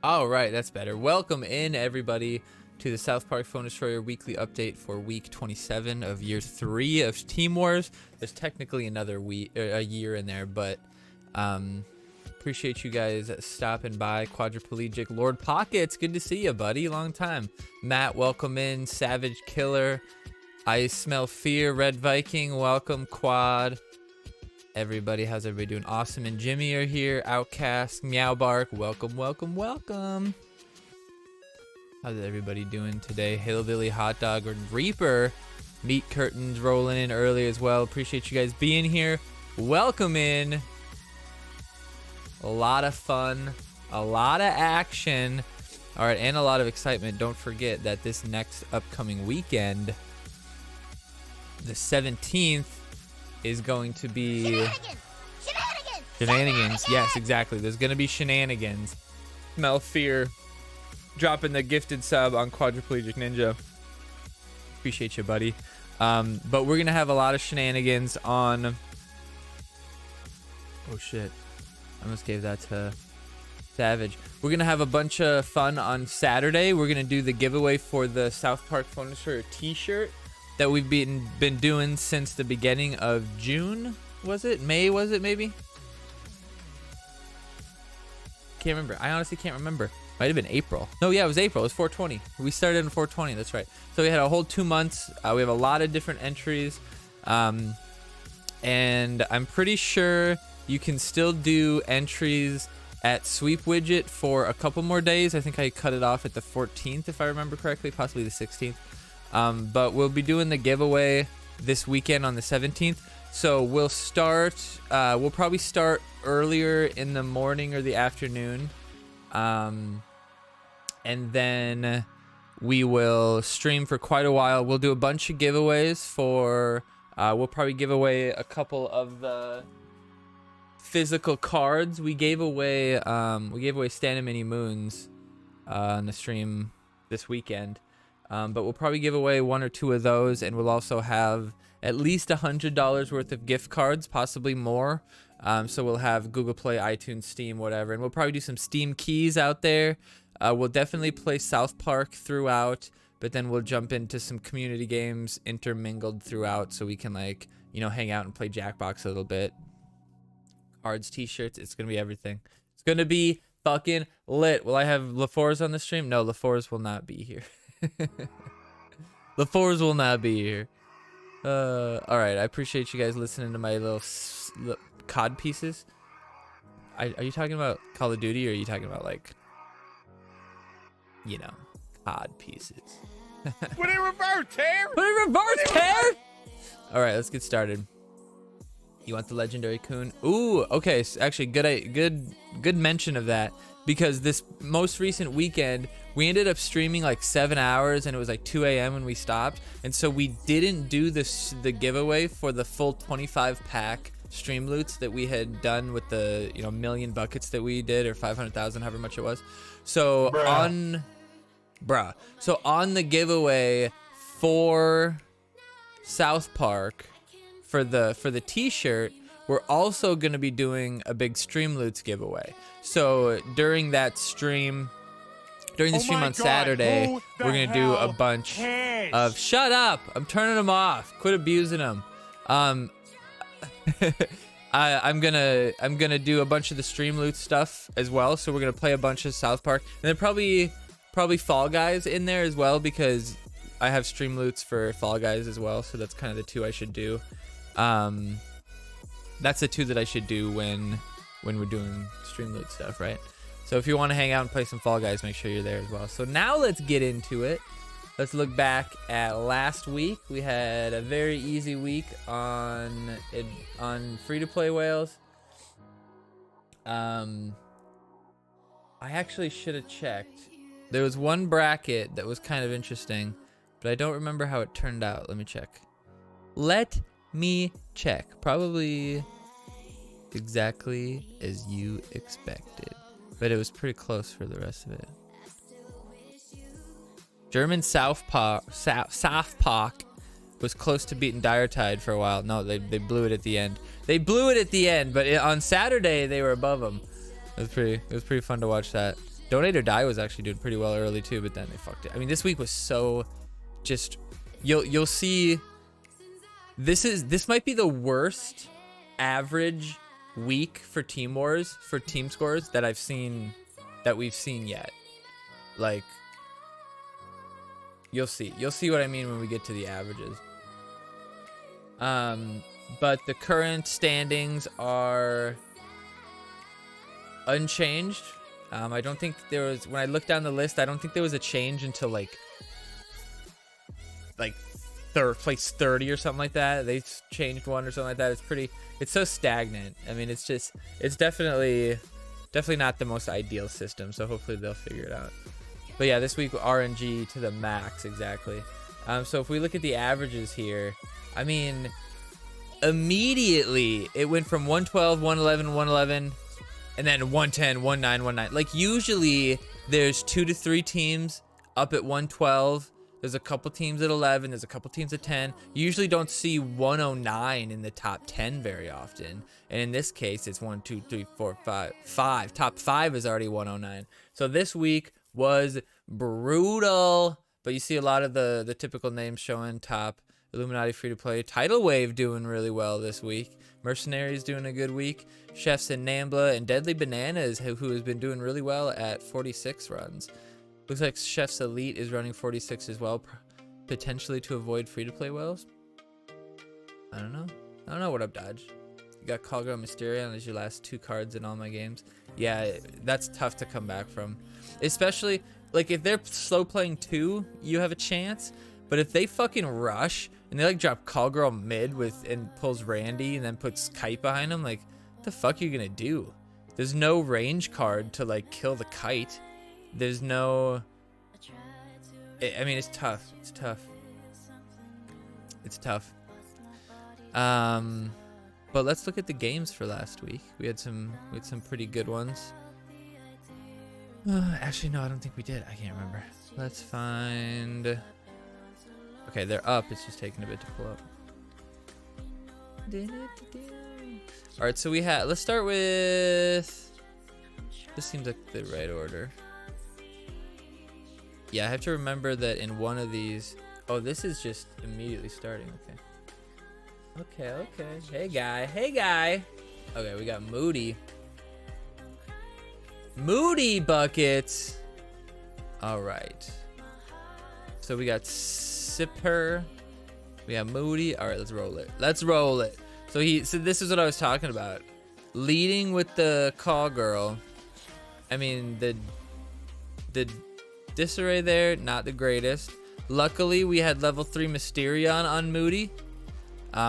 All right, that's better. Welcome in, everybody, to the South Park Phone Destroyer weekly update for week 27 of year 3 of Team Wars. There's technically another week, a year in there, but appreciate you guys stopping by. Quadriplegic Lord Pockets, good to see you, buddy. Long time. Matt, welcome in. Savage Killer, I Smell Fear, Red Viking, welcome. Quad. Everybody, how's everybody doing? Awesome and Jimmy are here. Outcast, Meow Bark, welcome, welcome, welcome. How's everybody doing today? Hillbilly, Hot Dog, and Reaper. Meat Curtains rolling in early as well. Appreciate you guys being here. Welcome in. A lot of fun, a lot of action. All right, and a lot of excitement. Don't forget that this next upcoming weekend, the 17th, is going to be shenanigans. Yes, exactly. There's gonna be shenanigans. Smell Fear dropping the gifted sub on Quadriplegic Ninja. Appreciate you, buddy. But we're gonna have a lot of shenanigans on. Oh shit! I almost gave that to Savage. We're gonna have a bunch of fun on Saturday. We're gonna do the giveaway for the South Park Phone Destroyer T-shirt that we've been doing since the beginning of June. Was it May? Was it maybe? Can't remember. I honestly can't remember. Might have been April. No, yeah, it was April. It was 420. We started in 420. That's right. So we had a whole 2 months. We have a lot of different entries, and I'm pretty sure you can still do entries at Sweep Widget for a couple more days. I think I cut it off at the 14th, if I remember correctly, possibly the 16th. But we'll be doing the giveaway this weekend on the 17th. So we'll probably start earlier in the morning or the afternoon. And then we will stream for quite a while. We'll do a bunch of giveaways for, we'll probably give away a couple of the physical cards. We gave away Stand and Mini Moons on the stream this weekend. But we'll probably give away 1 or 2 of those, and we'll also have at least $100 worth of gift cards, possibly more. So we'll have Google Play, iTunes, Steam, whatever, and we'll probably do some Steam keys out there. We'll definitely play South Park throughout, but then we'll jump into some community games intermingled throughout, so we can hang out and play Jackbox a little bit. Cards, T-shirts, it's gonna be everything. It's gonna be fucking lit. Will I have LaForce on the stream? No, LaForce will not be here. LaForce will not be here. All right, I appreciate you guys listening to my little COD pieces. Are you talking about Call of Duty, or are you talking about COD pieces? Put it in reverse, Tear! Put it in reverse, Tear! All right, let's get started. You want the legendary Coon? Ooh, okay. So actually, good mention of that, because this most recent weekend we ended up streaming like 7 hours, and it was like 2 a.m. when we stopped, and so we didn't do the giveaway for the full 25-pack stream loots that we had done with the million buckets that we did, or 500,000, however much it was. So on the giveaway for South Park, for the T-shirt, we're also going to be doing a big stream loots giveaway. So during the stream on Saturday, we're going to do a bunch of... Shut up! I'm turning them off. Quit abusing them. I'm gonna do a bunch of the stream loot stuff as well. So we're gonna play a bunch of South Park, and then probably Fall Guys in there as well, because I have stream loots for Fall Guys as well. So that's kind of the 2 I should do. That's the 2 that I should do when we're doing stream loot stuff, right? So if you want to hang out and play some Fall Guys, make sure you're there as well. So now let's get into it. Let's look back at last week. We had a very easy week on free-to-play whales. I actually should have checked. There was one bracket that was kind of interesting, but I don't remember how it turned out. Let me check. Let me check. Probably exactly as you expected, but it was pretty close for the rest of it. German South Park was close to beating Dire Tide for a while. No, they blew it at the end. They blew it at the end, but on Saturday they were above them. It was pretty fun to watch that. Donate or Die was actually doing pretty well early too, but then they fucked it. I mean, this week was so just, you'll see, this might be the worst average week for Team Wars, for team scores that we've seen yet. Like, you'll see what I mean when we get to the averages. But the current standings are unchanged. I don't think there was, when I looked down the list, I don't think there was a change until like third place 30 or something like that. They changed one or something like that. It's so stagnant. I mean, it's definitely not the most ideal system. So hopefully they'll figure it out. But yeah, this week RNG to the max, exactly. So if we look at the averages here, I mean, immediately it went from 112, 111, 111, and then 110, 19, 19. Like, usually there's 2 to 3 teams up at 112. There's a couple teams at 11. There's a couple teams at 10. You usually don't see 109 in the top 10 very often. And in this case, it's 1, 2, 3, 4, 5. Top 5 is already 109. So this week was brutal. But you see a lot of the typical names showing top. Illuminati free to play. Tidal Wave doing really well this week. Mercenaries doing a good week. Chefs and Nambla and Deadly Bananas, who has been doing really well at 46 runs. Looks like Chef's Elite is running 46 as well, potentially to avoid free-to-play wells. I don't know what up, Dodge. You got Callgirl Mysterion as your last 2 cards in all my games. Yeah, that's tough to come back from. Especially, like, if they're slow playing 2, you have a chance. But if they fucking rush and they like drop Callgirl mid and pulls Randy and then puts Kite behind him, like, what the fuck are you gonna do? There's no range card to like kill the Kite. There's no, I mean, it's tough. It's tough. But let's look at the games for last week. We had some pretty good ones. Actually, no, I don't think we did. I can't remember. Let's find. Okay, they're up. It's just taking a bit to pull up. All right, so let's start with. This seems like the right order. Yeah, I have to remember that in one of these. Oh, this is just immediately starting. Okay. Hey, guy. Okay, we got Moody buckets. All right. So we got Sipper. We have Moody. All right, let's roll it. So this is what I was talking about. Leading with the Call Girl. I mean, the disarray there, not the greatest. Luckily, we had level 3 Mysterion on Moody,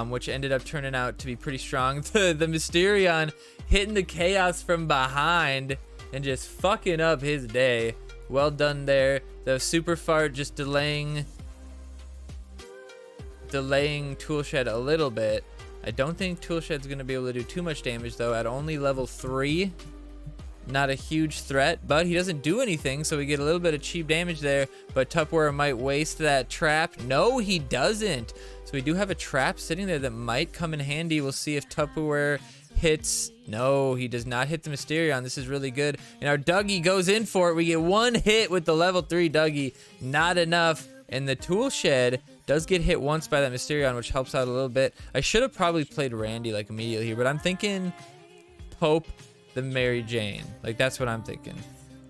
which ended up turning out to be pretty strong. The Mysterion hitting the Chaos from behind and just fucking up his day. Well done there. The Super Fart just delaying Toolshed a little bit. I don't think Toolshed's going to be able to do too much damage, though, at only level 3. Not a huge threat, but he doesn't do anything, so we get a little bit of cheap damage there. But Tupperware might waste that trap. No, he doesn't. So we do have a trap sitting there that might come in handy. We'll see if Tupperware hits. No, he does not hit the Mysterion. This is really good. And our Dougie goes in for it. We get 1 hit with the level 3 Dougie. Not enough. And the Toolshed does get hit once by that Mysterion, which helps out a little bit. I should have probably played Randy like immediately here, but I'm thinking Pope the Mary Jane. Like, that's what I'm thinking.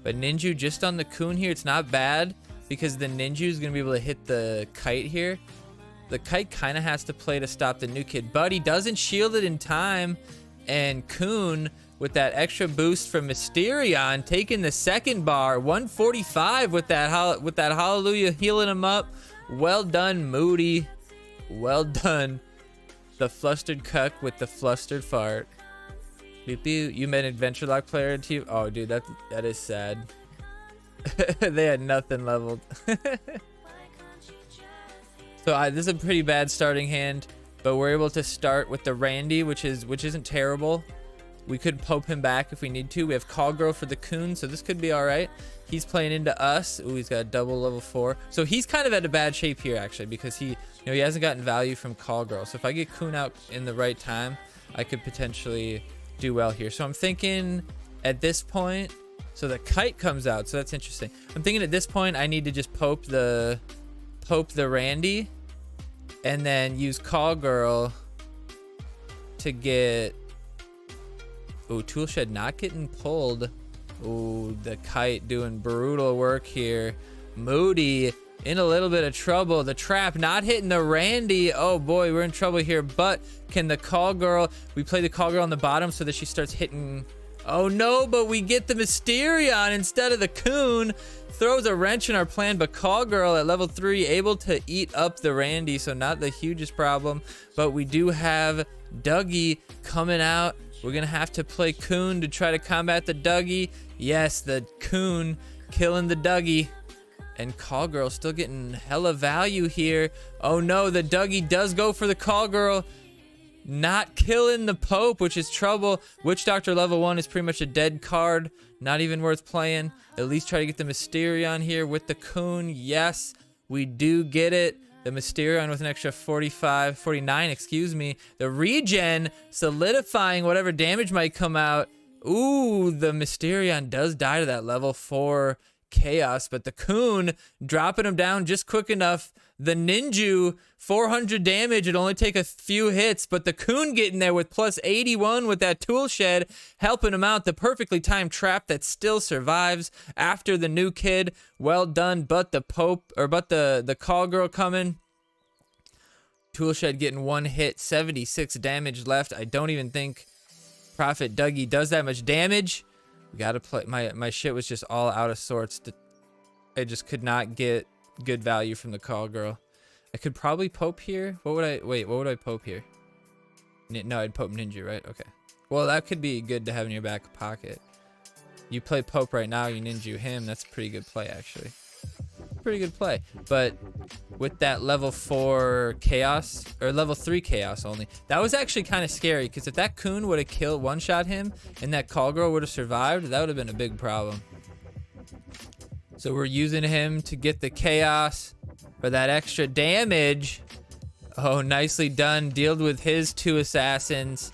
But Ninju just on the Coon here, it's not bad because the Ninju is going to be able to hit the Kite here. The Kite kind of has to play to stop the new kid, but he doesn't shield it in time. And Coon, with that extra boost from Mysterion, taking the second bar, 145 with that Hallelujah healing him up. Well done, Moody. Well done. The flustered cuck with the flustered fart. You met an Adventure Lock player in team. Oh, dude, that is sad. They had nothing leveled. So this is a pretty bad starting hand, but we're able to start with the Randy, which isn't terrible. We could pope him back if we need to. We have Call Girl for the Coon, so this could be all right. He's playing into us. Ooh, he's got a double level 4. So he's kind of at a bad shape here, actually, because he hasn't gotten value from Call Girl. So if I get Coon out in the right time, I could potentially do well here. So I'm thinking at this point, So the kite comes out, so that's interesting. I'm thinking at this point I need to just pope the Randy and then use Call Girl to get... Ooh, Tool Shed not getting pulled. Ooh, the kite doing brutal work here. Moody in a little bit of trouble. The trap not hitting the Randy. Oh boy, we're in trouble here. But can the Call Girl... We play the Call Girl on the bottom so that she starts hitting... Oh no, but we get the Mysterion instead of the Coon. Throws a wrench in our plan, but Call Girl at level 3 able to eat up the Randy, so not the hugest problem. But we do have Dougie coming out. We're gonna have to play Coon to try to combat the Dougie. Yes, the Coon killing the Dougie. And Call Girl still getting hella value here. Oh no, the Dougie does go for the Call Girl. Not killing the Pope, which is trouble. Witch Doctor level 1 is pretty much a dead card. Not even worth playing. At least try to get the Mysterion here with the Coon. Yes, we do get it. The Mysterion with an extra 49, excuse me. The regen solidifying whatever damage might come out. Ooh, the Mysterion does die to that level 4 chaos, but the Coon dropping him down just quick enough. The Ninju 400 damage, it'd only take a few hits, but the Coon getting there with plus 81 with that Tool Shed helping him out. The perfectly timed trap that still survives after the new kid. Well done, but the Call Girl coming. Tool Shed getting one hit, 76 damage left. I don't even think Prophet Dougie does that much damage. We gotta play. My shit was just all out of sorts. I just could not get good value from the Call Girl. I could probably Pope here. What would I Pope here? No, I'd Pope Ninja, right? Okay. Well, that could be good to have in your back pocket. You play Pope right now, you Ninja him. That's a pretty good play, actually. Pretty good play. But with that level 4 chaos, or level 3 chaos only, that was actually kind of scary, because if that Coon would have one-shot him and that Call Girl would have survived, that would have been a big problem. So we're using him to get the chaos for that extra damage. Oh, nicely done. Dealt with his 2 assassins.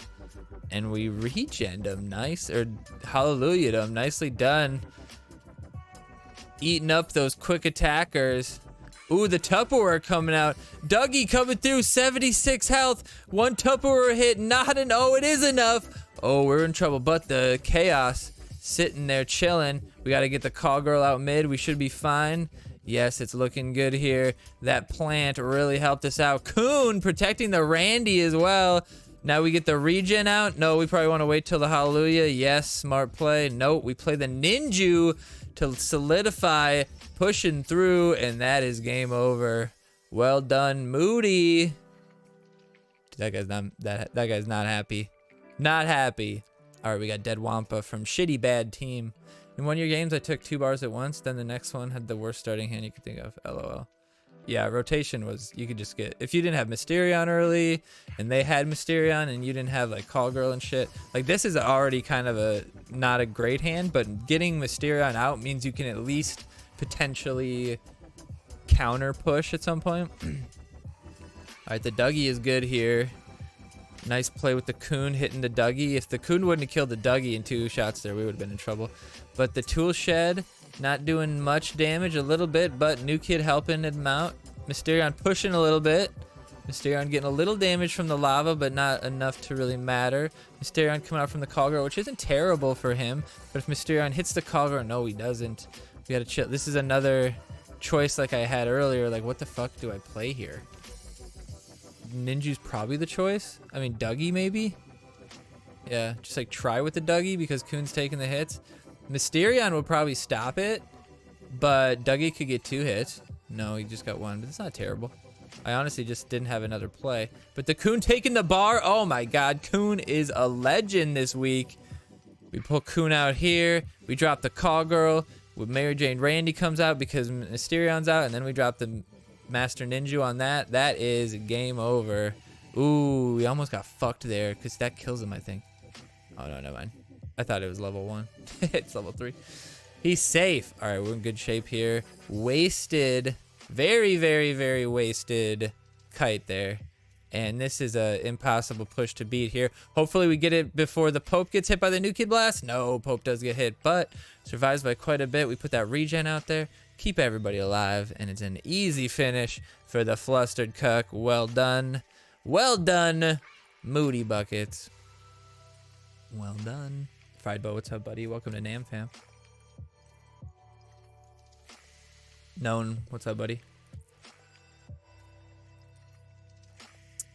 And we regened him. Nice. Or hallelujah him. Nicely done. Eating up those quick attackers. Ooh, the Tupperware coming out. Dougie coming through. 76 health. 1 Tupperware hit. Oh, it is enough. Oh, we're in trouble. But the chaos sitting there chilling. We got to get the Call Girl out mid. We should be fine. Yes, it's looking good here. That plant really helped us out. Coon protecting the Randy as well. Now we get the regen out. No, we probably want to wait till the Hallelujah. Yes, smart play. Nope, we play the Ninju to solidify, pushing through, and that is game over. Well done, Moody. That guy's not happy. Not happy. All right, we got Dead Wampa from Shitty Bad Team. In one of your games, I took 2 bars at once. Then the next one had the worst starting hand you could think of. LOL. Yeah, rotation was, you could just get, if you didn't have Mysterion early, and they had Mysterion, and you didn't have like Call Girl and shit. Like, this is already kind of not a great hand, but getting Mysterion out means you can at least potentially counter push at some point. All right, the Dougie is good here. Nice play with the Coon hitting the Dougie. If the Coon wouldn't have killed the Dougie in 2 shots there, we would have been in trouble. But the Tool Shed not doing much damage, a little bit, but new kid helping him out. Mysterion pushing a little bit. Mysterion getting a little damage from the lava, but not enough to really matter. Mysterion coming out from the Call Girl, which isn't terrible for him. But if Mysterion hits the Call Girl, no, he doesn't. We gotta chill. This is another choice like I had earlier. Like, what the fuck do I play here? Ninju's probably the choice. I mean, Dougie maybe? Yeah, just like try with the Dougie because Coon's taking the hits. Mysterion will probably stop it, but Dougie could get 2 hits. No, he just got 1, but it's not terrible. I honestly just didn't have another play. But the Coon taking the bar. Oh my god, Coon is a legend this week. We pull Coon out here. We drop the Call Girl. With Mary Jane Randy comes out because Mysterion's out, and then we drop the Master Ninja on that. That is game over. Ooh, we almost got fucked there because that kills him, I think. Oh, no, never mind. I thought it was level 1. It's level 3. He's safe. All right, we're in good shape here. Wasted. Very, very, very wasted kite there. And this is a impossible push to beat here. Hopefully we get it before the Pope gets hit by the Nuclear Blast. No, Pope does get hit, but survives by quite a bit. We put that regen out there, keep everybody alive, and it's an easy finish for the Flustered Cuck. Well done. Well done, Moody Buckets. Well done. Fried Bo, what's up, buddy? Welcome to Nam Fam. Known, what's up, buddy?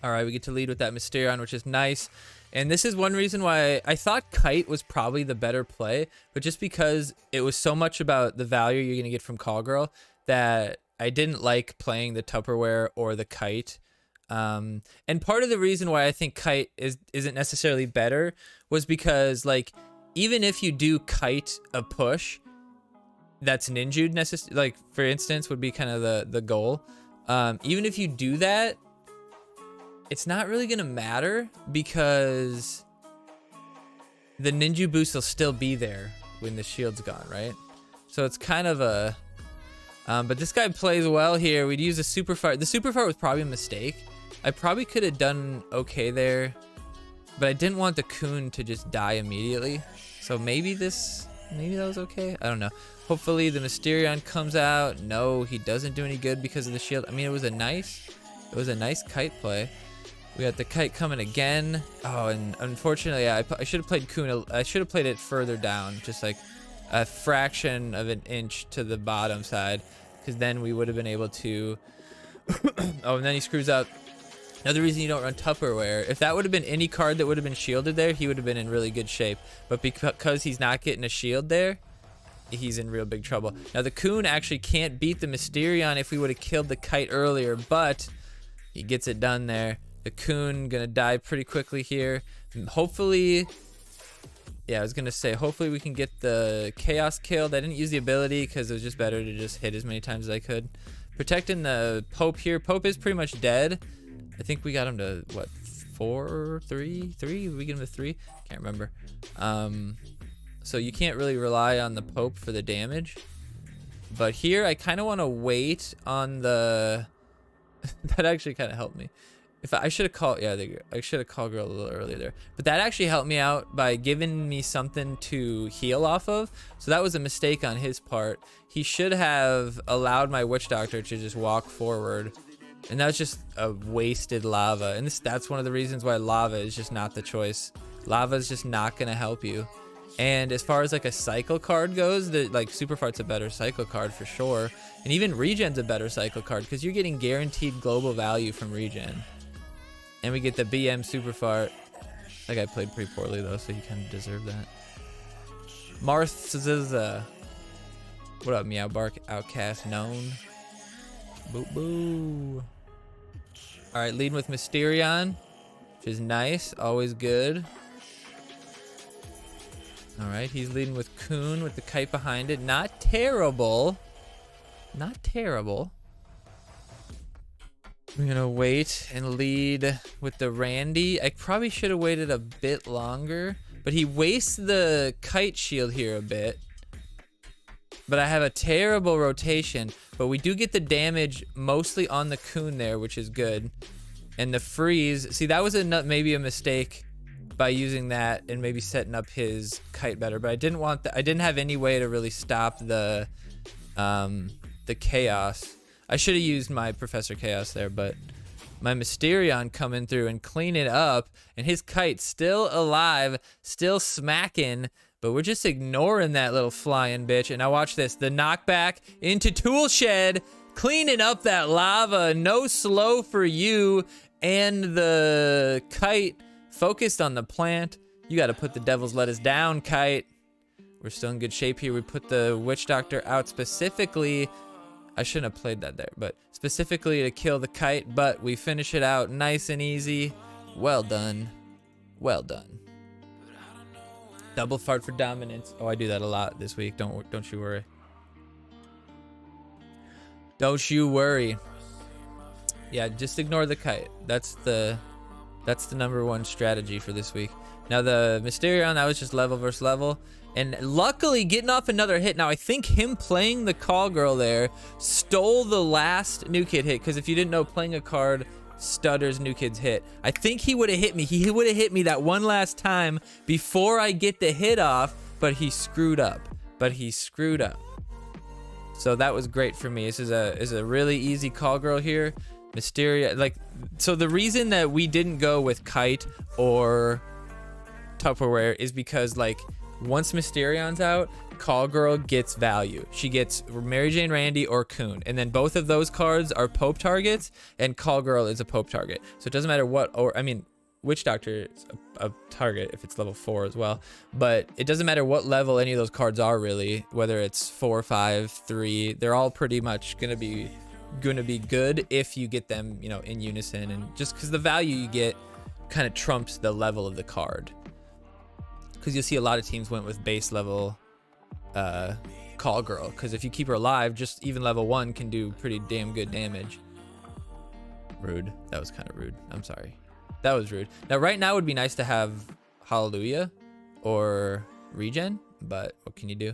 All right, we get to lead with that Mysterion, which is nice. And this is one reason why I thought Kite was probably the better play, but just because it was so much about the value you're going to get from Call Girl that I didn't like playing the Tupperware or the Kite. And part of the reason why I think Kite isn't necessarily better was because, like, even if you do Kite a push that's ninju'd, like, for instance, would be kind of the goal. Even if you do that, it's not really gonna matter because the ninja boost will still be there when the shield's gone, right? So it's kind of a but this guy plays well here. We'd use a super fart. The super fart was probably a mistake. I probably could have done okay there, but I didn't want the coon to just die immediately. So maybe that was okay. I don't know. Hopefully the Mysterion comes out. No, he doesn't do any good because of the shield. I mean, it was a nice Kite play. We got the Kite coming again. Oh, and unfortunately, I should have played Coon. I should have played it further down, just like a fraction of an inch to the bottom side, because then we would have been able to. Oh, and then he screws up. Another reason you don't run Tupperware. If that would have been any card that would have been shielded there, he would have been in really good shape. But because he's not getting a shield there, he's in real big trouble. Now the Coon actually can't beat the Mysterion if we would have killed the Kite earlier, but he gets it done there. The Coon gonna die pretty quickly here. Hopefully, yeah, I was gonna say, hopefully we can get the Chaos killed. I didn't use the ability because it was just better to just hit as many times as I could. Protecting the Pope here. Pope is pretty much dead. I think we got him to, what, 4, 3? 3? Did we get him to 3? Can't remember. So you can't really rely on the Pope for the damage. But here, I kind of want to wait on the... That actually kind of helped me. If I should have called, yeah, I should have called Girl a little earlier there. But that actually helped me out by giving me something to heal off of. So that was a mistake on his part. He should have allowed my Witch Doctor to just walk forward. And that's just a wasted lava. And that's one of the reasons why lava is just not the choice. Lava is just not going to help you. And as far as like a cycle card goes, like Super Fart's a better cycle card for sure. And even Regen's a better cycle card because you're getting guaranteed global value from Regen. And we get the BM Super Fart. That guy played pretty poorly though, so he kind of deserved that. Martha, what up, Meow Bark Outcast known? Boo boo. All right, leading with Mysterion, which is nice, always good. All right, he's leading with Coon with the Kite behind it. Not terrible. Not terrible. We're gonna wait and lead with the Randy. I probably should have waited a bit longer, but he wastes the Kite shield here a bit. But I have a terrible rotation, but we do get the damage mostly on the Coon there, which is good. And the freeze, see, that was maybe a mistake by using that and maybe setting up his Kite better, but I didn't want I didn't have any way to really stop the Chaos. I should have used my Professor Chaos there, but my Mysterion coming through and clean it up, and his Kite still alive, still smacking, but we're just ignoring that little flying bitch. And now watch this, the knockback into Tool Shed, cleaning up that lava, no slow for you, and the Kite focused on the plant. You gotta put the Devil's Lettuce down, Kite. We're still in good shape here. We put the Witch Doctor out specifically. I shouldn't have played that there, but specifically to kill the Kite, but we finish it out nice and easy. Well done. Well done. Double fart for dominance. Oh, I do that a lot this week. Don't you worry. Don't you worry. Yeah, just ignore the Kite. That's the #1 strategy for this week. Now the Mysterion, that was just level versus level. And luckily getting off another hit. Now I think him playing the Call Girl there stole the last new kid hit, because if you didn't know, playing a card Stutter's new kid's hit. I think he would have hit me. He would have hit me that one last time before I get the hit off, but he screwed up. So that was great for me. This is a really easy call girl here. Mysteria, like, so the reason that we didn't go with Kite or Tupperware is because, like, once Mysterion's out, Call Girl gets value. She gets Mary Jane Randy or Coon, and then both of those cards are Pope targets, and Call Girl is a Pope target. So it doesn't matter what, or I mean, Witch Doctor is a target if it's level 4 as well, but it doesn't matter what level any of those cards are really, whether it's 4, 5, 3, they're all pretty much gonna be good if you get them, you know, in unison, and just because the value you get kind of trumps the level of the card. Because you'll see a lot of teams went with base level Call Girl, because if you keep her alive, just even level 1 can do pretty damn good damage. Rude. That was kind of rude. I'm sorry. That was rude. Now, right now would be nice to have Hallelujah or Regen, but what can you do?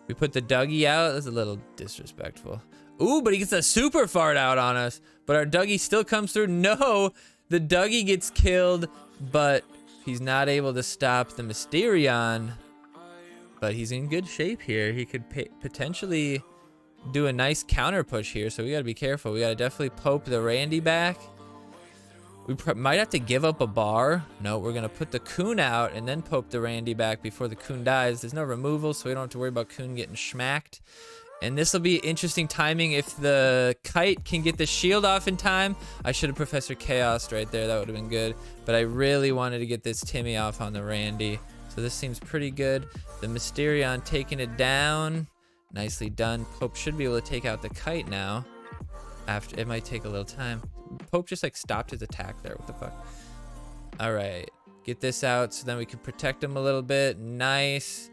We put the Dougie out. That's a little disrespectful. Ooh, but he gets a super fart out on us, but our Dougie still comes through. No, the Dougie gets killed, but he's not able to stop the Mysterion. But he's in good shape here. He could potentially do a nice counter push here, so we gotta be careful. We gotta definitely pope the Randy back. We might have to give up a bar. No, we're gonna put the Coon out and then pope the Randy back before the Coon dies. There's no removal, so we don't have to worry about Coon getting schmacked. And this will be interesting timing if the Kite can get the shield off in time. I should have Professor Chaos right there. That would have been good. But I really wanted to get this Timmy off on the Randy. So this seems pretty good. The Mysterion taking it down. Nicely done. Pope should be able to take out the Kite now. After it might take a little time. Pope just like stopped his attack there. What the fuck? All right. Get this out so then we can protect him a little bit. Nice.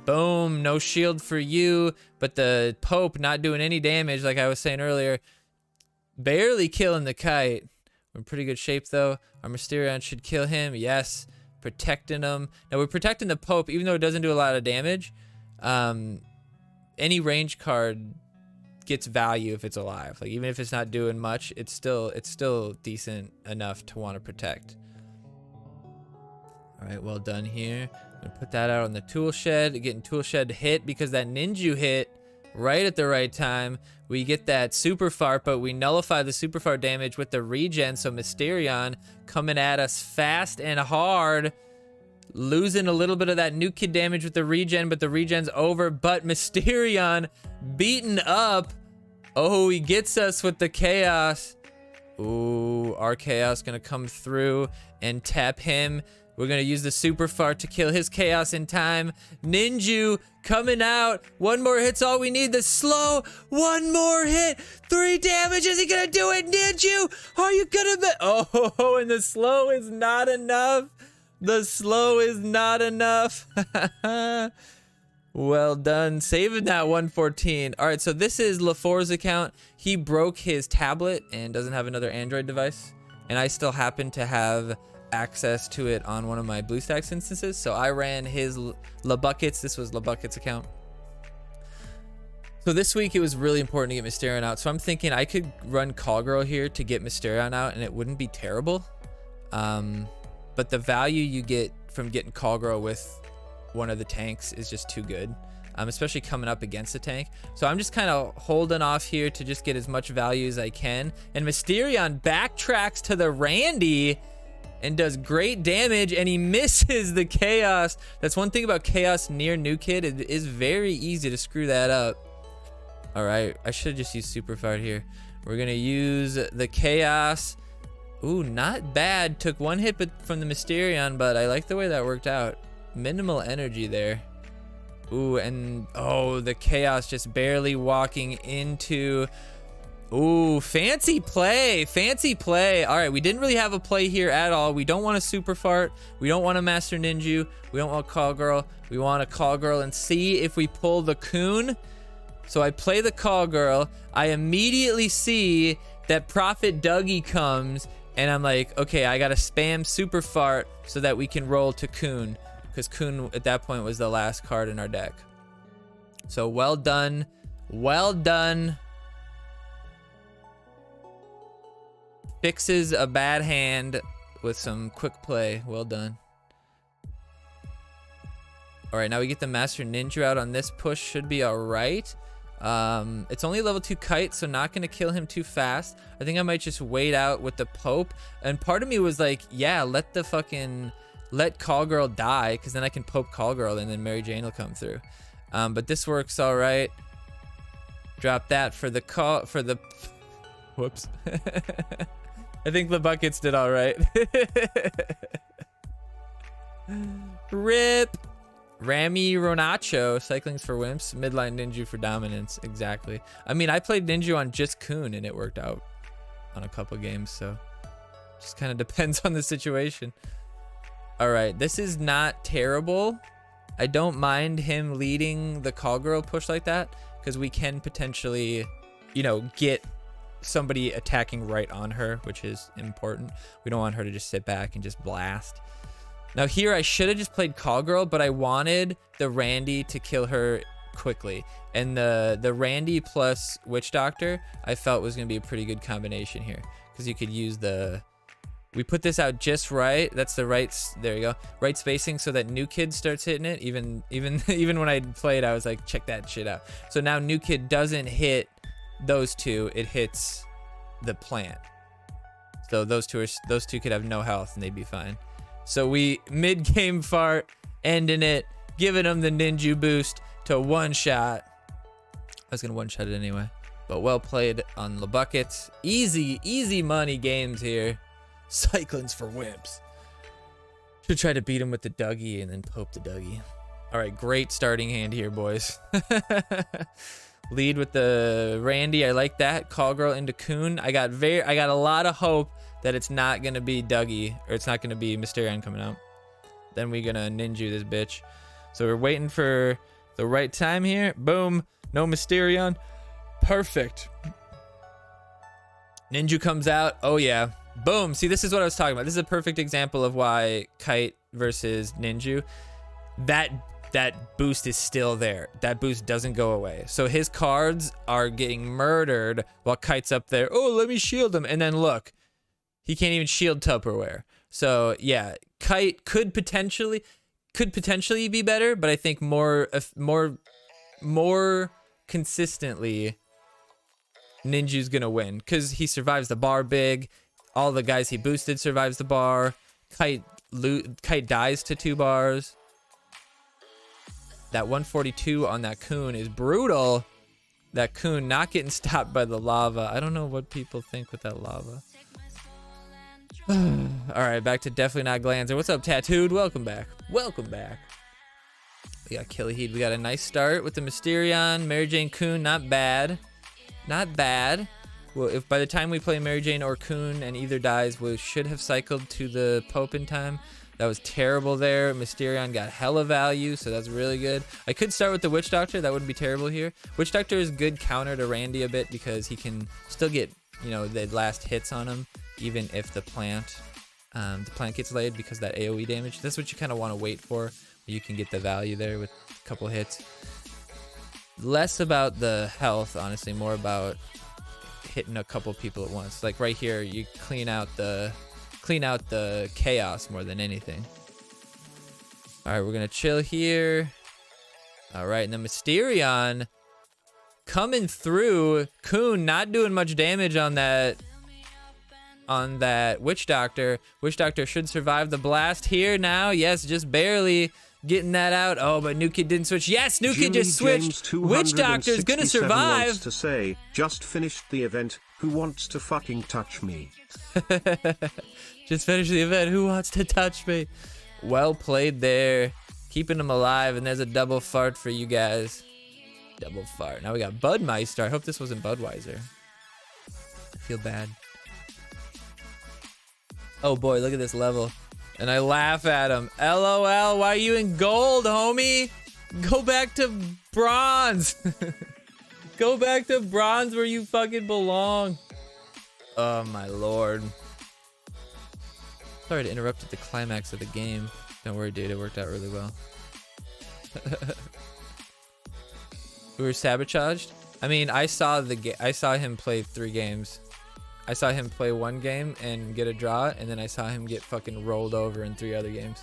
Boom. No shield for you. But the Pope not doing any damage like I was saying earlier. Barely killing the Kite. We're in pretty good shape though. Our Mysterion should kill him. Yes. Protecting him. Now we're protecting the Pope even though it doesn't do a lot of damage. Any range card gets value if it's alive. Like even if it's not doing much, it's still decent enough to want to protect. All right, well done here. I'm gonna put that out on the tool shed. Getting tool shed hit because that Ninja hit right at the right time. We get that super fart, but we nullify the super fart damage with the regen. So Mysterion coming at us fast and hard. Losing a little bit of that new kid damage with the regen, but the regen's over. But Mysterion beaten up. Oh, he gets us with the chaos. Ooh, our chaos gonna come through and tap him. We're gonna use the super fart to kill his chaos in time. Ninju coming out. One more hit's all we need. The slow. One more hit. 3 damage. Is he gonna do it, Ninju? Are you gonna be? Oh, and the slow is not enough. The slow is not enough. Well done. Saving that 114. All right, so this is LaFour's account. He broke his tablet and doesn't have another Android device. And I still happen to have access to it on one of my BlueStacks instances. So I ran his LaBuckets. This was LaBuckets' account. So this week it was really important to get Mysterion out. So I'm thinking I could run Call Girl here to get Mysterion out and it wouldn't be terrible. But the value you get from getting Call Girl with one of the tanks is just too good, especially coming up against the tank. So I'm just kind of holding off here to just get as much value as I can. And Mysterion backtracks to the Randy and does great damage, and he misses the Chaos. That's one thing about Chaos near New Kid. It is very easy to screw that up. All right, I should have just used Super Fart here. We're gonna use the Chaos. Ooh, not bad. Took 1 hit from the Mysterion, but I like the way that worked out. Minimal energy there. Ooh, and oh, the Chaos just barely walking into. Ooh, fancy play. Fancy play. All right, we didn't really have a play here at all. We don't want a Super Fart. We don't want a Master Ninja. We don't want Call Girl. We want a Call Girl and see if we pull the Coon. So I play the Call Girl. I immediately see that Prophet Dougie comes. And I'm like, okay, I gotta spam Super Fart so that we can roll to Coon. Because Coon at that point was the last card in our deck. So well done. Well done. Fixes a bad hand with some quick play. Well done. All right, now we get the Master Ninja out on this push. Should be all right. It's only level 2 kite, so not gonna kill him too fast. I think I might just wait out with the Pope. And part of me was like, yeah, let Call Girl die, because then I can Pope Call Girl and then Mary Jane will come through. But this works all right. Drop that for the whoops. I think the buckets did all right. Rip. Rami Ronacho, cycling's for wimps, midline ninja for dominance. Exactly. I mean, I played ninja on just Kun and it worked out on a couple games, so just kind of depends on the situation. All right, this is not terrible. I don't mind him leading the Call Girl push like that, because we can potentially, you know, get somebody attacking right on her, which is important. We don't want her to just sit back and just blast. Now here I should have just played Call Girl, but I wanted the Randy to kill her quickly. And the Randy plus Witch Doctor I felt was going to be a pretty good combination here, because you could use we put this out just right. That's the right, there you go, right spacing, so that New Kid starts hitting it. Even when I played, I was like, check that shit out. So now New Kid doesn't hit those two, it hits the plant. So those two could have no health and they'd be fine. So we mid-game fart, ending it, giving them the ninja boost to one shot. I was gonna one shot it anyway, but well played on the buckets. Easy money games here. Cycling's for wimps. Should try to beat him with the Dougie and then Pope the Dougie. All right, great starting hand here, boys. Lead with the Randy, I like that. Call Girl into Kun. I got a lot of hope that it's not gonna be Dougie, or it's not gonna be Mysterion coming out. Then we're gonna ninja this bitch. So we're waiting for the right time here. Boom, no Mysterion. Perfect. Ninja comes out, oh yeah. Boom, see, this is what I was talking about. This is a perfect example of why Kite versus Ninja. That boost is still there. That boost doesn't go away. So his cards are getting murdered while Kite's up there. Oh, let me shield him. And then look, he can't even shield Tupperware. So yeah, Kite could potentially be better, but I think more consistently, Ninja's gonna win because he survives the bar big. All the guys he boosted survives the bar. Kite dies to 2 bars. That 142 on that Kun is brutal. That Kun not getting stopped by the lava. I don't know what people think with that lava. All right, back to definitely not Glanzer. What's up, Tattooed? Welcome back. Welcome back. We got Killyheed. We got a nice start with the Mysterion. Mary Jane Kun, not bad. Not bad. Well, if by the time we play Mary Jane or Kun and either dies, we should have cycled to the Pope in time. That was terrible there. Mysterion got hella value, so that's really good. I could start with the Witch Doctor. That wouldn't be terrible here. Witch Doctor is good counter to Randy a bit because he can still get, you know, the last hits on him, even if the plant gets laid because of that AoE damage. That's what you kind of want to wait for. You can get the value there with a couple hits. Less about the health, honestly, more about hitting a couple people at once. Like right here, you clean out the chaos more than anything. All right, we're gonna chill here. All right, and the Mysterion coming through. Kun not doing much damage on that Witch Doctor. Witch Doctor should survive the blast here now. Yes, just barely getting that out. Oh, but New Kid didn't switch. Yes, New Kid just switched. Witch Doctor's gonna survive. Wants to say, just finished the event. Who wants to fucking touch me? Just finished the event. Who wants to touch me? Well played there. Keeping him alive, and there's a double fart for you guys. Double fart. Now we got Budmeister. I hope this wasn't Budweiser. I feel bad. Oh boy, look at this level. And I laugh at him. LOL, why are you in gold, homie? Go back to bronze. Go back to bronze where you fucking belong. Oh my lord. Sorry to interrupt the climax of the game. Don't worry, dude, it worked out really well. We were sabotaged. I mean, I saw him play 3 games. I saw him play one game and get a draw, and then I saw him get fucking rolled over in 3 other games.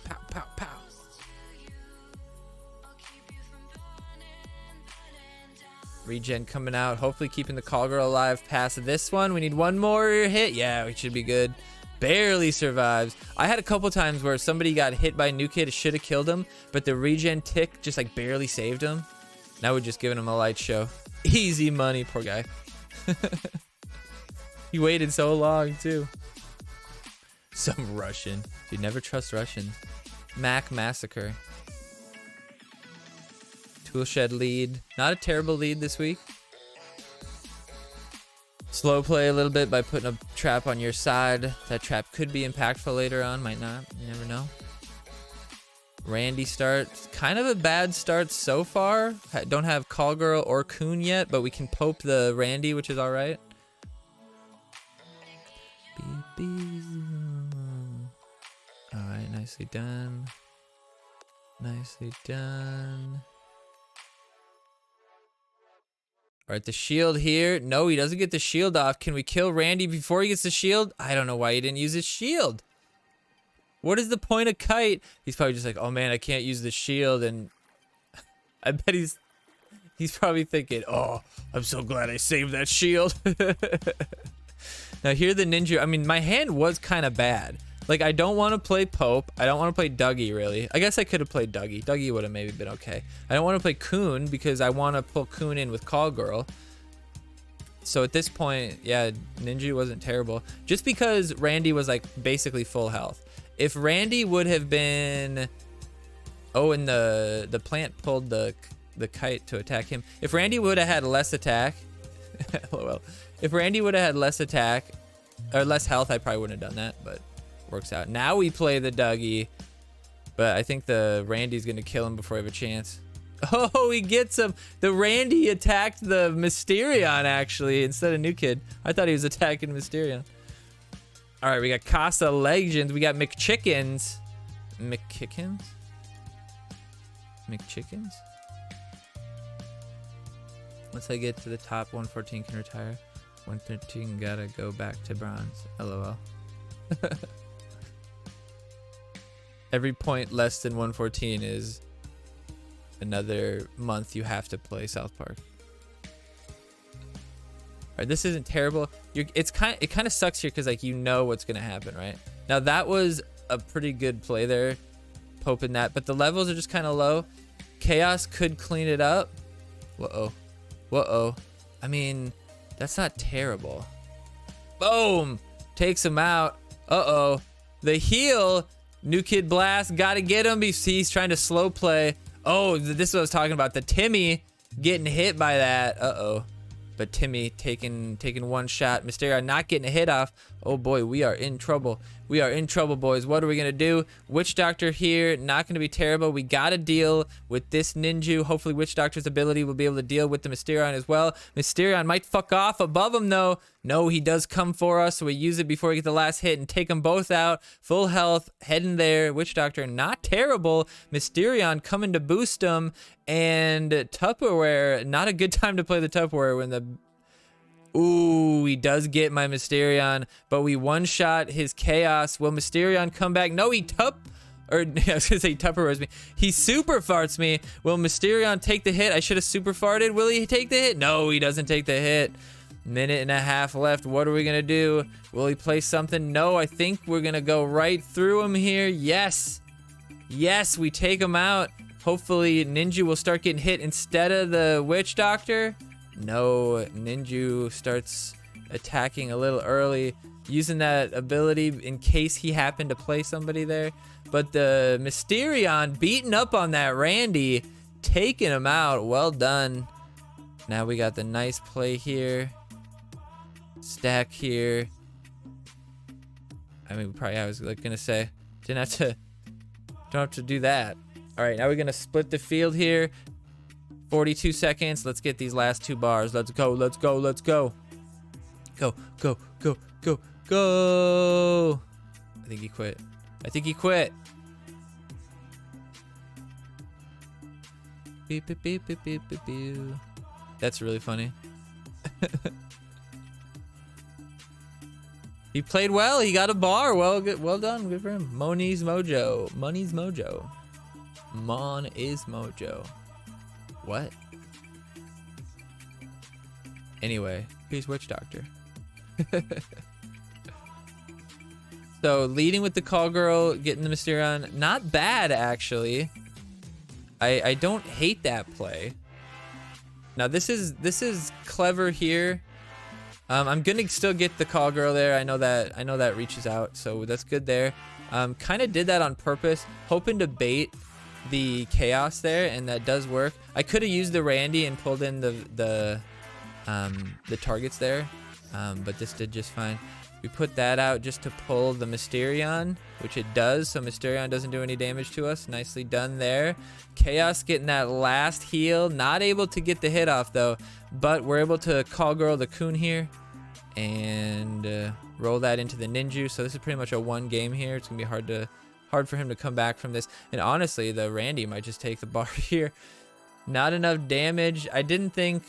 Pow, pow, pow. Regen coming out, hopefully keeping the call girl alive past this one. We need one more hit. Yeah, we should be good. Barely survives. I had a couple times where somebody got hit by a new kid, should have killed him, but the regen tick just like barely saved him. Now we're just giving him a light show. Easy money, poor guy. He waited so long too. Some Russian. Dude, never trust Russians. Mac Massacre. Toolshed lead. Not a terrible lead this week. Slow play a little bit by putting a trap on your side. That trap could be impactful later on. Might not. You never know. Randy start. Kind of a bad start so far. Don't have Call Girl or Coon yet, but we can pope the Randy, which is alright. Alright, nicely done. Nicely done. Alright, the shield here. No, he doesn't get the shield off. Can we kill Randy before he gets the shield? I don't know why he didn't use his shield. What is the point of Kite? He's probably just like, oh man, I can't use the shield. And I bet he's probably thinking, oh, I'm so glad I saved that shield. Now here the ninja. I mean, my hand was kind of bad. Like, I don't want to play Pope. I don't want to play Dougie, really. I guess I could have played Dougie. Dougie would have maybe been okay. I don't want to play Coon because I want to pull Coon in with Call Girl. So at this point, yeah, Ninja wasn't terrible. Just because Randy was, like, basically full health. If Randy would have been... Oh, and the plant pulled the kite to attack him. If Randy would have had less attack... LOL. If Randy would have had less attack... Or less health, I probably wouldn't have done that, but... Works out. Now we play the Dougie, but I think the Randy's gonna kill him before I have a chance. Oh, he gets him. The Randy attacked the Mysterion actually instead of New Kid. I thought he was attacking Mysterion. All right, we got Casa Legends. We got McChickens. McChickens? McChickens? Once I get to the top, 114 can retire. 113 gotta go back to bronze. LOL. Every point less than 114 is another month you have to play South Park. Alright, this isn't terrible. It kind of sucks here because like you know what's gonna happen, right? Now that was a pretty good play there, poping that, but the levels are just kind of low. Chaos could clean it up. Whoa, whoa. I mean, that's not terrible. Boom, takes him out. Uh-oh. The heal, New Kid Blast, gotta get him. He's trying to slow play. Oh, this is what I was talking about. The Timmy getting hit by that. Uh-oh. But Timmy taking one shot. Mysterio not getting a hit off. Oh boy, we are in trouble. We are in trouble, boys. What are we gonna do? Witch Doctor here, not gonna be terrible. We gotta deal with this ninja. Hopefully Witch Doctor's ability will be able to deal with the Mysterion as well. Mysterion might fuck off above him though. No, he does come for us, so we use it before we get the last hit and take them both out. Full health, heading there. Witch Doctor not terrible. Mysterion coming to boost him. And Tupperware, not a good time to play the Tupperware when the... Ooh, he does get my Mysterion, but we one-shot his Chaos. Will Mysterion come back? No, he I was gonna say Tupperware's me. He super farts me. Will Mysterion take the hit? I should have super farted. Will he take the hit? No, he doesn't take the hit. Minute and a half left. What are we gonna do? Will he play something? No, I think we're gonna go right through him here. Yes. Yes, we take him out. Hopefully Ninja will start getting hit instead of the Witch Doctor. No, Ninja starts attacking a little early, using that ability in case he happened to play somebody there. But the Mysterion beating up on that Randy, taking him out. Well done. Now we got the nice play here. Stack here. I mean, I was like gonna say, don't have to do that. All right, now we're gonna split the field here. 42 seconds. Let's get these last 2 bars. Let's go. Let's go. Let's go. Go. Go. Go. Go. Go. I think he quit. I think he quit. Beep, beep, beep, beep, beep, beep, beep. That's really funny. He played well. He got a bar. Well, good, well done. Good for him. Money's Mojo. Money's Mojo. Mon is Mojo. What? Anyway, here's Witch Doctor. So leading with the Call Girl, getting the Mysterion. Not bad, actually. I don't hate that play. Now this is clever here. I'm gonna still get the Call Girl there. I know that reaches out, so that's good there. Kind of did that on purpose, hoping to bait the chaos there, and that does work. I could have used the Randy and pulled in the targets there, but this did just fine. We put that out just to pull the Mysterion, which it does, so Mysterion doesn't do any damage to us. Nicely done there. Chaos getting that last heal. Not able to get the hit off, though, but we're able to Call Girl the Coon here and roll that into the Ninju. So this is pretty much a one game here. It's going to be hard for him to come back from this. And honestly, the Randy might just take the bar here. Not enough damage. I didn't think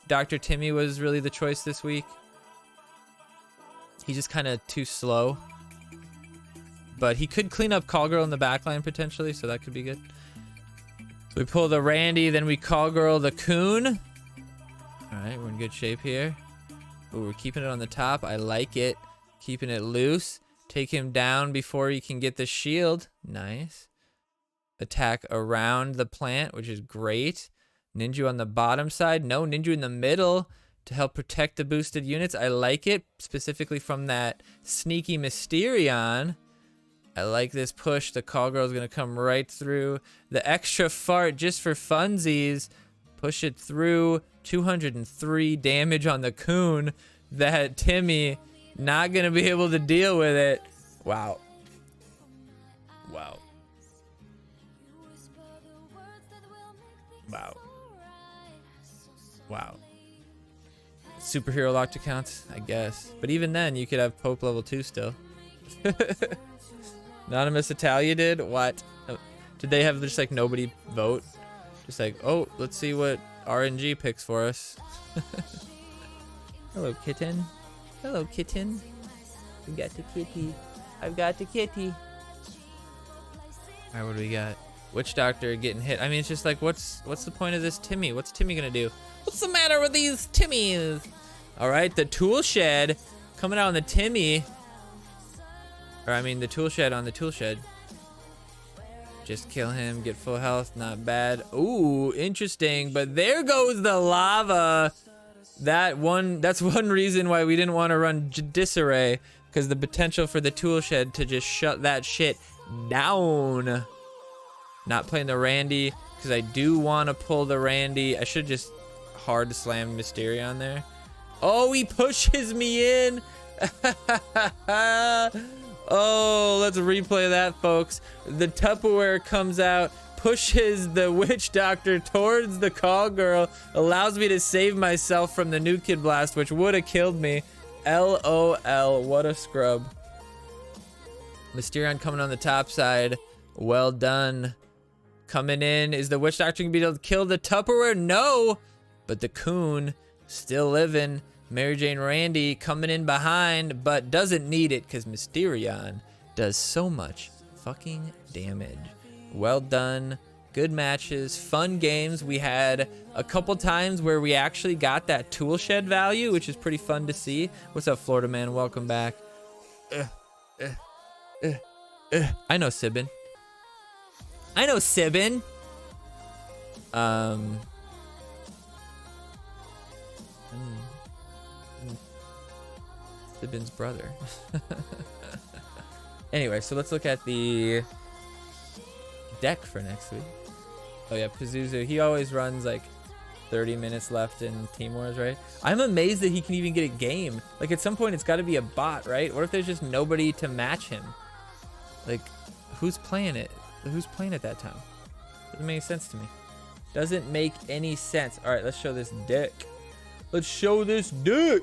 Dr. Timmy was really the choice this week. He's just kind of too slow. But he could clean up Call Girl in the backline potentially, so that could be good. So we pull the Randy, then we Call Girl the Coon. All right, we're in good shape here. Ooh, we're keeping it on the top. I like it. Keeping it loose. Take him down before he can get the shield. Nice. Attack around the plant, which is great. Ninja on the bottom side. No, Ninja in the middle to help protect the boosted units. I like it, specifically from that sneaky Mysterion. I like this push. The Call Girl is going to come right through. The extra fart just for funsies. Push it through. 203 damage on the Coon. That Timmy not going to be able to deal with it. Wow. Wow. Wow. Wow. Superhero locked accounts, I guess. But even then, you could have Pope level 2 still. Anonymous Italia did? What? Did they have just like nobody vote? Just like, oh, let's see what RNG picks for us. Hello, kitten. Hello, kitten. We got the kitty. I've got the kitty. Alright, what do we got? Witch Doctor getting hit. I mean, it's just like, what's the point of this Timmy? What's Timmy gonna do? What's the matter with these Timmies? Alright, the Tool Shed coming out on the Timmy. Or I mean the Tool Shed on the Tool Shed. Just kill him, get full health, not bad. Ooh, interesting. But there goes the lava. That's one reason why we didn't want to run Disarray, because the potential for the Tool Shed to just shut that shit down. Not playing the Randy, because I do want to pull the Randy. I should just hard slam Mysterion there. Oh, he pushes me in. Oh, let's replay that, folks. The Tupperware comes out, pushes the Witch Doctor towards the Call Girl, allows me to save myself from the New Kid Blast, which would have killed me. LOL, what a scrub. Mysterion coming on the top side. Well done. Coming in. Is the Witch Doctor going to be able to kill the Tupperware? No! But the Coon still living. Mary Jane Randy coming in behind, but doesn't need it because Mysterion does so much fucking damage. Well done. Good matches. Fun games. We had a couple times where we actually got that tool shed value, which is pretty fun to see. What's up, Florida man? Welcome back. I know Sibin. I know Sibin. Sibin's brother. Anyway, so let's look at the deck for next week. Oh yeah, Pazuzu. He always runs like 30 minutes left in Team Wars, right? I'm amazed that he can even get a game. Like at some point it's got to be a bot, right? What if there's just nobody to match him? Like, who's playing it? Who's playing at that time? Doesn't make any sense to me. Doesn't make any sense. All right, let's show this deck. Let's show this deck.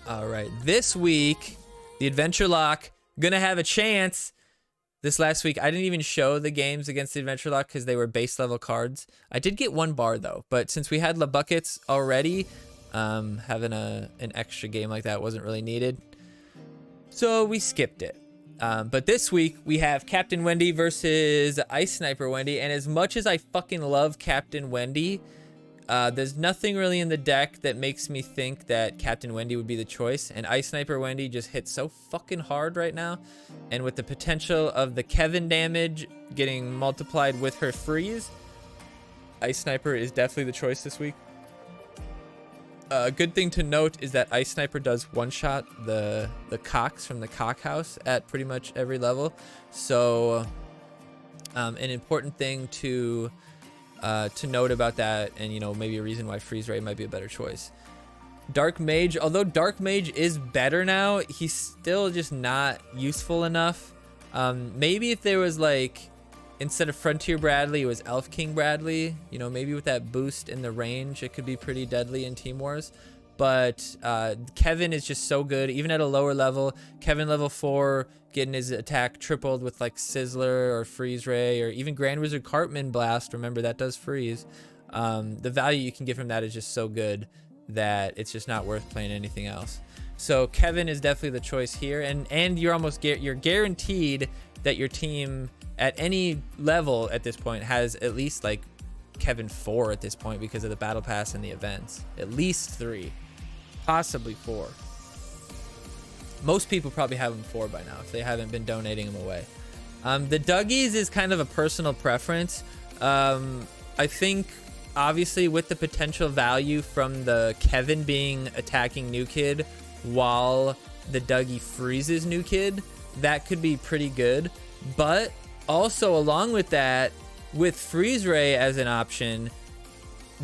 All right, this week, the Adventure Lock gonna have a chance. This last week, I didn't even show the games against the Adventure Lock because they were base level cards. I did get one bar though, but since we had La Buckets already, Having an extra game like that wasn't really needed, so we skipped it. But this week we have Captain Wendy versus Ice Sniper Wendy, and as much as I fucking love Captain Wendy, there's nothing really in the deck that makes me think that Captain Wendy would be the choice, and Ice Sniper Wendy just hits so fucking hard right now, and with the potential of the Kevin damage getting multiplied with her freeze, Ice Sniper is definitely the choice this week. A good thing to note is that Ice Sniper does one-shot the cocks from the cock house at pretty much every level. So an important thing to note about that, and you know, maybe a reason why Freeze Ray might be a better choice. Dark Mage, although Dark Mage is better now, he's still just not useful enough. Maybe if there was like, instead of Frontier Bradley, it was Elf King Bradley. You know, maybe with that boost in the range, it could be pretty deadly in Team Wars. But Kevin is just so good, even at a lower level. Kevin level 4, getting his attack tripled with like Sizzler or Freeze Ray or even Grand Wizard Cartman Blast. Remember, that does freeze. The value you can get from that is just so good that it's just not worth playing anything else. So Kevin is definitely the choice here, and you're guaranteed that your team at any level at this point has at least like Kevin 4 at this point because of the battle pass and the events. At least 3, possibly 4. Most people probably have him 4 by now if they haven't been donating them away. The Dougies is kind of a personal preference. I think obviously with the potential value from the Kevin being attacking New Kid while the Dougie freezes New Kid, that could be pretty good. But also along with that, with Freeze Ray as an option,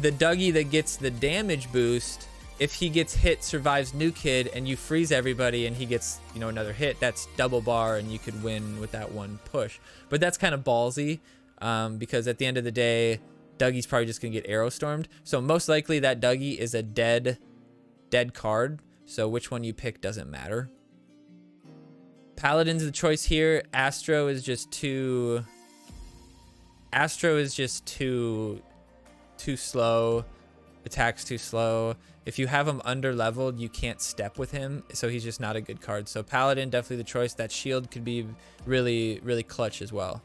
the Dougie that gets the damage boost, if he gets hit, survives New Kid, and you freeze everybody and he gets, you know, another hit, that's double bar and you could win with that one push. But that's kind of ballsy, because at the end of the day, Dougie's probably just gonna get arrow stormed. So most likely that Dougie is a dead card. So which one you pick doesn't matter. Paladin's the choice here. Astro is just too slow. Attacks too slow. If you have him under leveled, you can't step with him, so he's just not a good card. So Paladin, definitely the choice. That shield could be really, really clutch as well.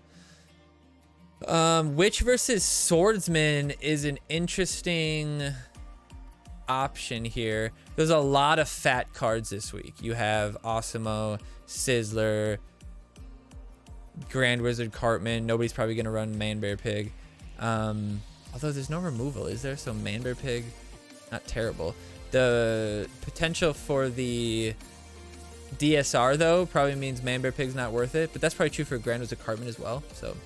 Witch versus Swordsman is an interesting option here. There's a lot of fat cards this week. You have Osimo, Sizzler, Grand Wizard Cartman. Nobody's probably gonna run Man Bear Pig. Although there's no removal, is there? So Man Bear Pig, not terrible. The potential for the DSR though probably means Man Bear Pig's not worth it, but that's probably true for Grand Wizard Cartman as well. So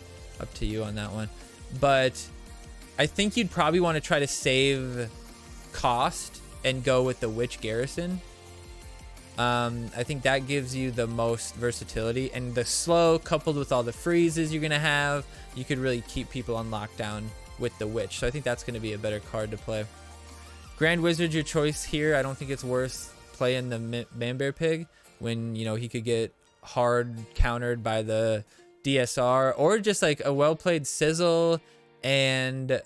up to you on that one. But I think you'd probably want to try to save cost and go with the Witch Garrison. I think that gives you the most versatility, and the slow coupled with all the freezes you're gonna have, you could really keep people on lockdown with the Witch. So I think that's gonna be a better card to play. Grand Wizard, your choice here. I don't think it's worth playing the Man Bear Pig when, you know, he could get hard countered by the DSR, or just like a well played Sizzle and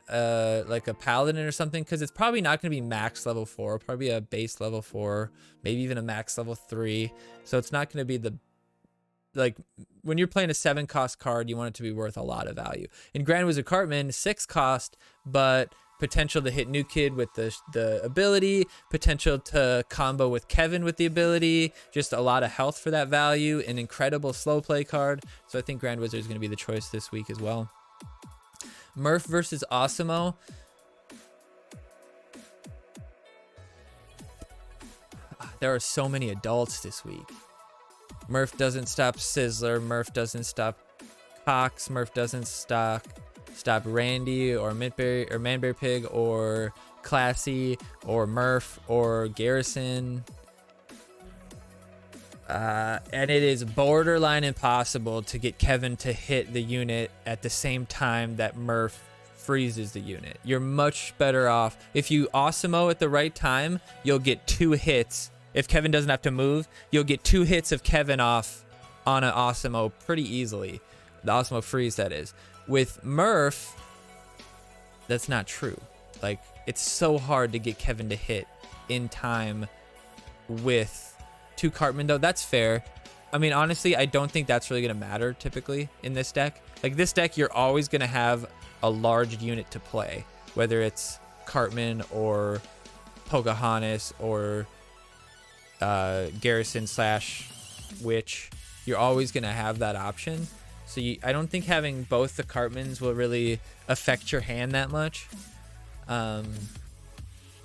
like a Paladin or something, because it's probably not going to be max level 4, probably a base level 4, maybe even a max level 3. So it's not going to be the, like, when you're playing a 7 cost card, you want it to be worth a lot of value. In Grand Wizard Cartman, 6 cost, but potential to hit New Kid with the ability, potential to combo with Kevin with the ability, just a lot of health for that value, an incredible slow play card. So I think Grand Wizard is going to be the choice this week as well. Murph versus Osimo. There are so many adults this week. Murph doesn't stop Sizzler. Murph doesn't stop Cox. Murph doesn't stop Randy or Man Bear Pig or Classy or Murph or Garrison. And it is borderline impossible to get Kevin to hit the unit at the same time that Murph freezes the unit. You're much better off if you Osimo at the right time. You'll get 2 hits. If Kevin doesn't have to move, you'll get 2 hits of Kevin off on an Osimo pretty easily. The Osimo freeze, that is. With Murph, that's not true. Like, it's so hard to get Kevin to hit in time with 2 Cartman though. That's fair. I mean, honestly, I don't think that's really going to matter typically in this deck. Like this deck, you're always going to have a large unit to play, whether it's Cartman or Pocahontas or Garrison / Witch. You're always going to have that option. So I don't think having both the Cartmans will really affect your hand that much.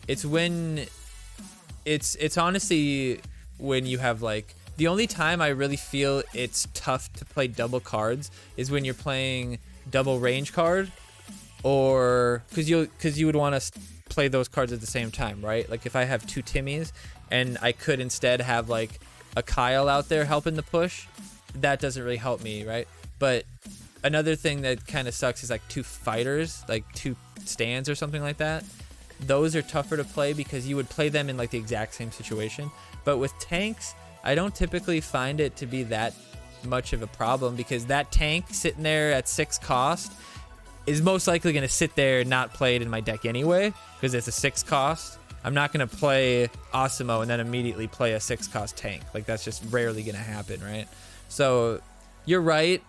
It's honestly when you have like, the only time I really feel it's tough to play double cards is when you're playing double range card, or because you would want to play those cards at the same time, right? Like if I have 2 Timmys and I could instead have like a Kyle out there helping the push, that doesn't really help me, right? But another thing that kind of sucks is like 2 fighters, like 2 stands or something like that. Those are tougher to play because you would play them in like the exact same situation. But with tanks, I don't typically find it to be that much of a problem, because that tank sitting there at 6 cost is most likely going to sit there not played in my deck anyway, because it's a 6 cost. I'm not going to play Osimo and then immediately play a 6 cost tank. Like that's just rarely going to happen, right? So you're right,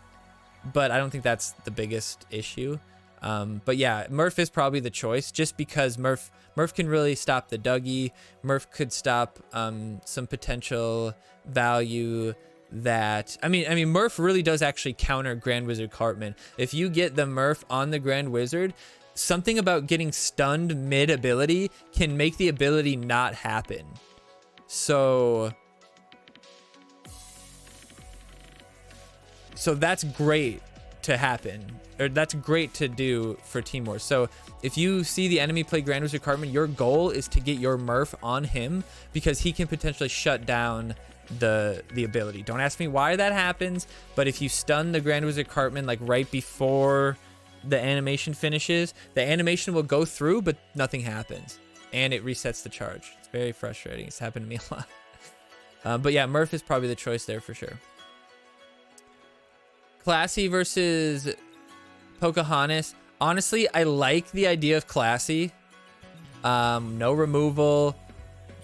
but I don't think that's the biggest issue. But yeah, Murph is probably the choice, just because Murph can really stop the Dougie. Murph could stop some potential value that I mean Murph really does actually counter Grand Wizard Cartman. If you get the Murph on the Grand Wizard, something about getting stunned mid ability can make the ability not happen. So that's great to happen, or that's great to do for Team Wars. So if you see the enemy play Grand Wizard Cartman, your goal is to get your Murph on him, because he can potentially shut down the ability. Don't ask me why that happens, but if you stun the Grand Wizard Cartman like right before the animation finishes, the animation will go through, but nothing happens, and it resets the charge. It's very frustrating. It's happened to me a lot. But yeah, Murph is probably the choice there for sure. Classy versus Pocahontas. Honestly, I like the idea of Classy. No removal.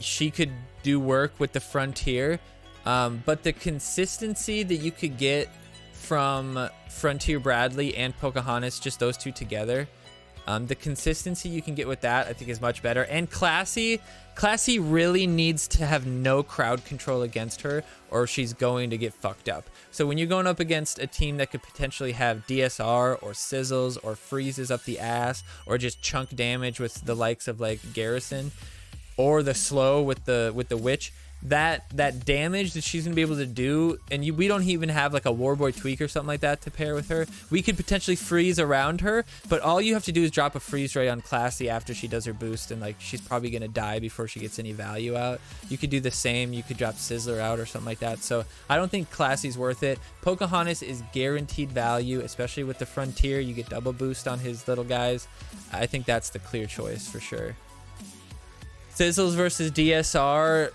She could do work with the Frontier. But the consistency that you could get from Frontier Bradley and Pocahontas, just those 2 together, the consistency you can get with that, I think, is much better. And Classy really needs to have no crowd control against her, or she's going to get fucked up. So when you're going up against a team that could potentially have DSR or sizzles or freezes up the ass, or just chunk damage with the likes of like Garrison, or the slow with the Witch, that damage that she's gonna be able to do, and we don't even have like a Warboy Tweak or something like that to pair with her. We could potentially freeze around her, but all you have to do is drop a freeze ray on Classy after she does her boost, and like she's probably gonna die before she gets any value out. You could do the same. You could drop Sizzler out or something like that. So I don't think Classy's worth it. Pocahontas is guaranteed value, especially with the Frontier. You get double boost on his little guys. I think that's the clear choice for sure. Sizzles versus DSR.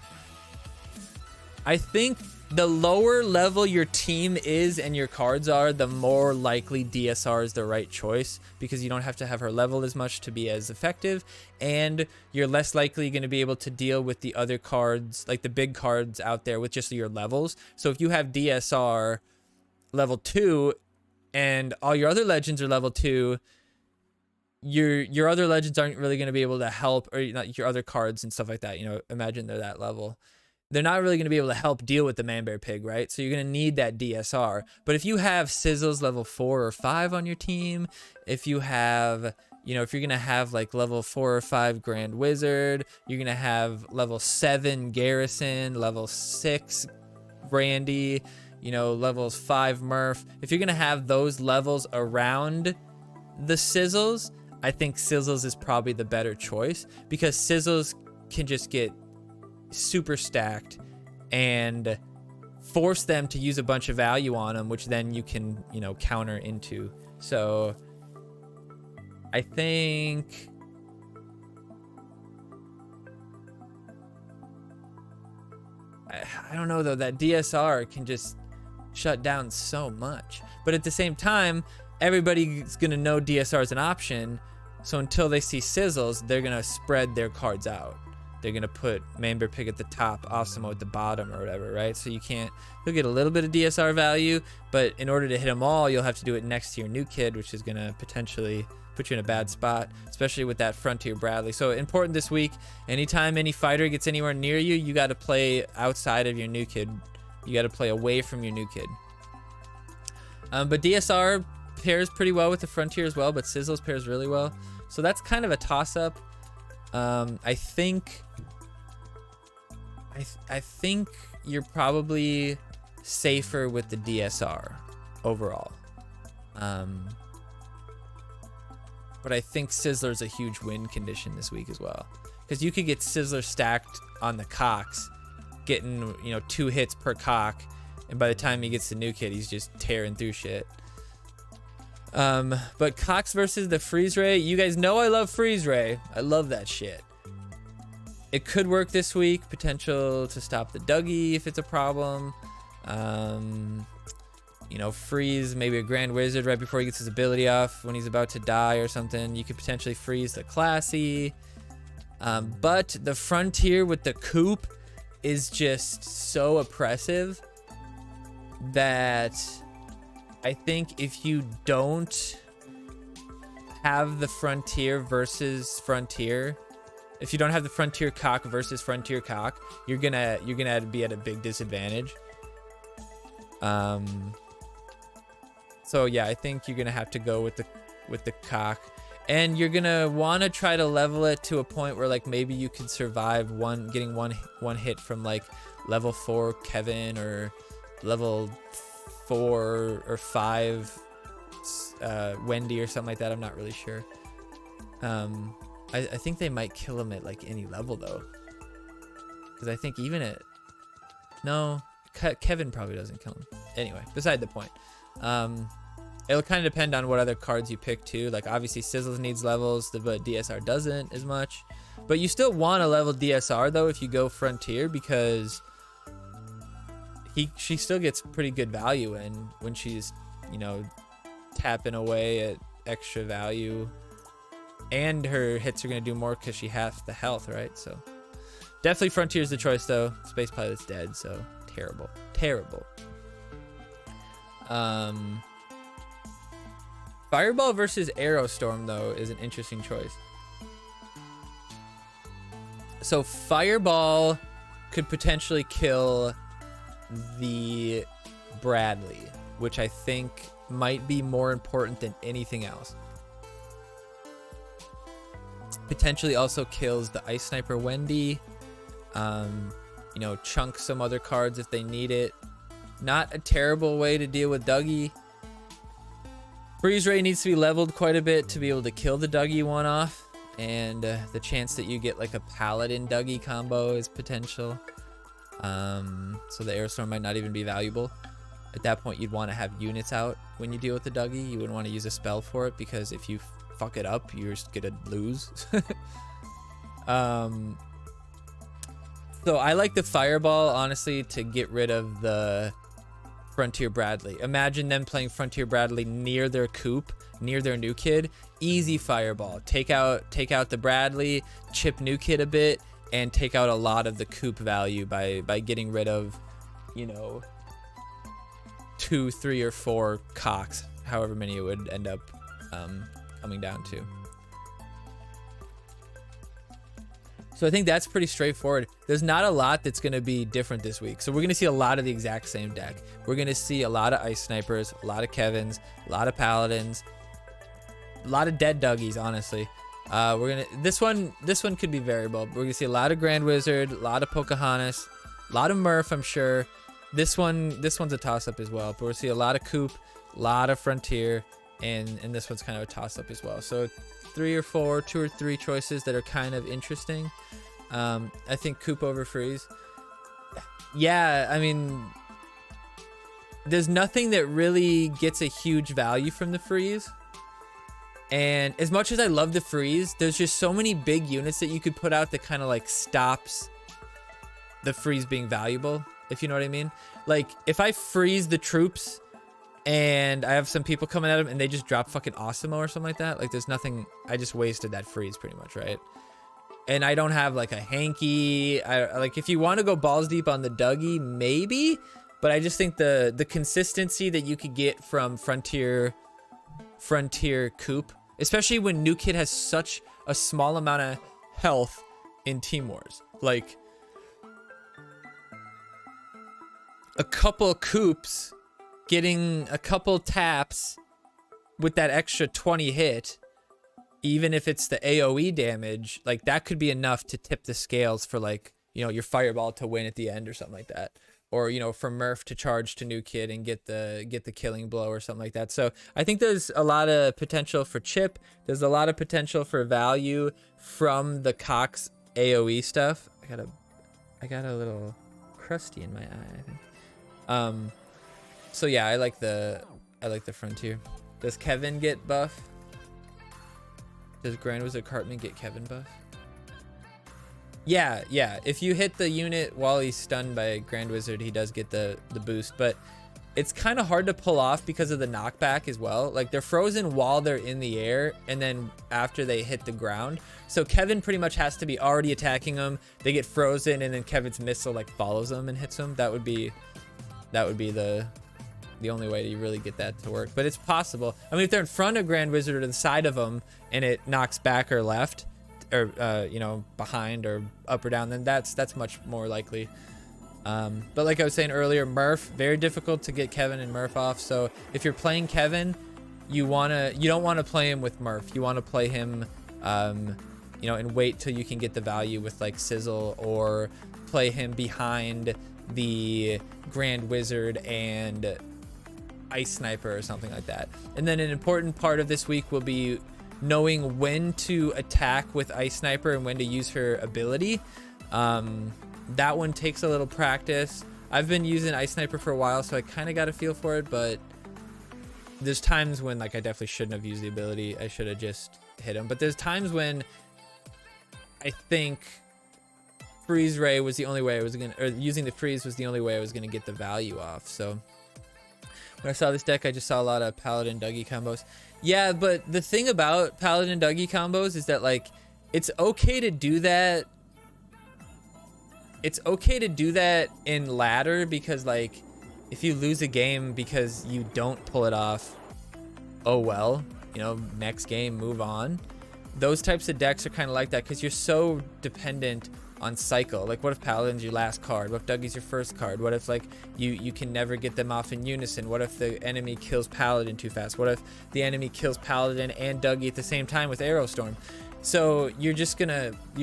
I think the lower level your team is and your cards are, the more likely DSR is the right choice, because you don't have to have her level as much to be as effective, and you're less likely going to be able to deal with the other cards, like the big cards out there, with just your levels. So if you have DSR level 2 and all your other legends are level 2, your other legends aren't really going to be able to help, or not your other cards and stuff like that. You know, imagine they're that level. They're not really going to be able to help deal with the Manbear Pig, right? So you're going to need that DSR. But if you have Sizzles level 4 or 5 on your team, if you have, you know, if you're going to have like level 4 or 5 Grand Wizard, you're going to have level 7 Garrison, level 6 Randy, you know, levels 5 Murph. If you're going to have those levels around the Sizzles, I think Sizzles is probably the better choice, because Sizzles can just get super stacked and force them to use a bunch of value on them, which then you can, you know, counter into. So I think I don't know though, that DSR can just shut down so much, but at the same time everybody's gonna know DSR is an option, so until they see Sizzles they're gonna spread their cards out. they're gonna put Manbear Pig at the top, Osimo at the bottom, or whatever, right? So you'll get a little bit of DSR value, but in order to hit them all, you'll have to do it next to your new kid, which is gonna potentially put you in a bad spot, especially with that Frontier Bradley. So important this week, anytime any fighter gets anywhere near you, you got to play outside of your new kid. You got to play away from your new kid. But DSR pairs pretty well with the Frontier as well, but Sizzles pairs really well. So that's kind of a toss-up. I think you're probably safer with the DSR overall. But I think Sizzler's a huge win condition this week as well, because you could get Sizzler stacked on the cocks, getting 2 hits per cock, and by the time he gets the new kid, he's just tearing through shit. But Cox versus the Freeze Ray, you guys know I love Freeze Ray. I love that shit. It could work this week. Potential to stop the Dougie if it's a problem. Freeze maybe a Grand Wizard right before he gets his ability off when he's about to die or something. You could potentially freeze the Classy. But the Frontier with the Coupe is just so oppressive that I think if you don't have the Frontier versus Frontier, if you don't have the Frontier cock versus Frontier cock, you're gonna be at a big disadvantage. So yeah, I think you're gonna have to go with the cock, and you're gonna want to try to level it to a point where like maybe you could survive getting one hit from like level 4 Kevin or level 4 or 5 Wendy or something like that. I'm not really sure. I think they might kill him at like any level though, because I think even at Kevin probably doesn't kill him. Anyway, beside the point. It'll kind of depend on what other cards you pick too. Like obviously Sizzles needs levels, but DSR doesn't as much. But you still want to level DSR though if you go Frontier, because she still gets pretty good value in when she's tapping away at extra value, and her hits are gonna do more because she has the health, right? So definitely Frontier's the choice though. Space Pilot's dead, so terrible. Fireball versus Aerostorm though is an interesting choice. So Fireball could potentially kill the Bradley, which I think might be more important than anything else. Potentially also kills the Ice Sniper Wendy. Chunk some other cards if they need it. Not a terrible way to deal with Dougie. Freeze Ray needs to be leveled quite a bit to be able to kill the Dougie one off, and the chance that you get like a Paladin Dougie combo is potential. So the Aerostorm might not even be valuable. At that point, you'd want to have units out when you deal with the Dougie. You wouldn't want to use a spell for it, because if you fuck it up, you're just gonna lose. So I like the Fireball, honestly, to get rid of the Frontier Bradley. Imagine them playing Frontier Bradley near their Coupe, near their new kid. Easy Fireball. Take out the Bradley, chip new kid a bit, and take out a lot of the Coupe value by getting rid of, 2, 3, or 4 cocks, however many it would end up coming down to. So I think that's pretty straightforward. There's not a lot that's going to be different this week. So we're going to see a lot of the exact same deck. We're going to see a lot of Ice Snipers, a lot of Kevins, a lot of Paladins, a lot of dead Dougies, honestly. This one could be variable, but we're going to see a lot of Grand Wizard, a lot of Pocahontas, a lot of Murph, I'm sure. This one's a toss-up as well, but we'll see a lot of Coupe, a lot of Frontier, and this one's kind of a toss-up as well. So 2 or 3 choices that are kind of interesting. I think Coupe over Freeze. Yeah, I mean, there's nothing that really gets a huge value from the Freeze. And as much as I love the Freeze, there's just so many big units that you could put out that kind of like stops the Freeze being valuable, if you know what I mean. Like if I freeze the troops and I have some people coming at them and they just drop fucking Osimo or something like that, like there's nothing, I just wasted that freeze pretty much, right? and I don't have like a hanky. Like if you want to go balls deep on the Dougie, maybe, but I just think the consistency that you could get from Frontier Coupe, especially when New Kid has such a small amount of health in Team Wars, like a couple coupes getting a couple taps with that extra 20 hit, even if it's the AoE damage, like that could be enough to tip the scales for, like, you know, your fireball to win at the end or something like that, or, you know, for Murph to charge to New Kid and get the killing blow or something like that. So I think there's a lot of potential for chip. There's a lot of potential for value from the Cox AoE stuff. I got a little crusty in my eye, I think. So yeah, I like the Frontier. Does Kevin get buff? Does Grand Wizard Cartman get Kevin buff? Yeah. If you hit the unit while he's stunned by Grand Wizard, he does get the boost, but it's kind of hard to pull off because of the knockback as well. Like, they're frozen while they're in the air and then after they hit the ground. So Kevin pretty much has to be already attacking them. They get frozen and then Kevin's missile like follows them and hits them. That would be the only way to really get that to work, but it's possible. I mean, if they're in front of Grand Wizard or to the side of them and it knocks back or left, or you know, behind or up or down, then that's much more likely. But like I was saying earlier, Murph, very difficult to get Kevin and Murph off. So if you're playing Kevin, you don't want to play him with Murph. You want to play him, you know, and wait till you can get the value with like Sizzle, or play him behind the Grand Wizard and Ice Sniper or something like that. And then an important part of this week will be knowing when to attack with Ice Sniper and when to use her ability. That one takes a little practice. I've been using Ice Sniper for a while, so I kind of got a feel for it, but there's times when, like, I definitely shouldn't have used the ability. I should have just hit him. But there's times when I think Freeze Ray was the only way I was gonna, or using the freeze was the only way I was gonna get the value off. So when I saw this deck, I just saw a lot of Paladin Dougie combos. Yeah, but the thing about Paladin Dougie combos is that, like, it's okay to do that. It's okay to do that in ladder, because, like, if you lose a game because you don't pull it off, oh well, you know, next game, move on. Those types of decks are kind of like that because you're so dependent on cycle. Like, what if Paladin's your last card? What if Dougie's your first card? What if, like, you can never get them off in unison? What if the enemy kills Paladin too fast? What if the enemy kills Paladin and Dougie at the same time with Arrow Storm? So you're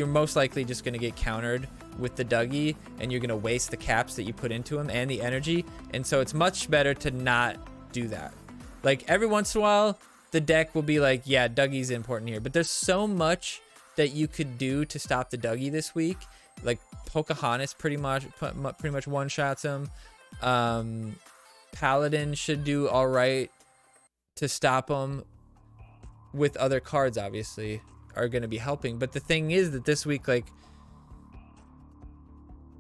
most likely just gonna get countered with the Dougie, and you're gonna waste the caps that you put into him and the energy. And so it's much better to not do that. Like, every once in a while, the deck will be like, yeah, Dougie's important here, but there's so much that you could do to stop the Dougie this week. Like, Pocahontas pretty much one-shots him. Paladin should do all right to stop him, with other cards obviously are going to be helping. But the thing is that this week, like,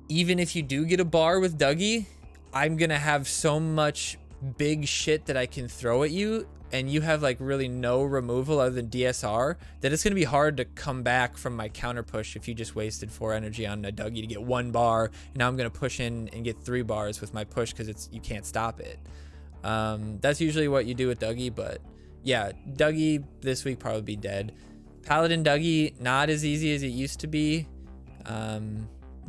even if you do get a bar with Dougie, I'm going to have so much big shit that I can throw at you, and you have, like, really no removal other than DSR, that it's going to be hard to come back from my counter push if you just wasted 4 energy on a Dougie to get 1 bar, and now I'm going to push in and get 3 bars with my push because you can't stop it. That's usually what you do with Dougie, but yeah, Dougie this week probably be dead. Paladin Dougie, not as easy as it used to be.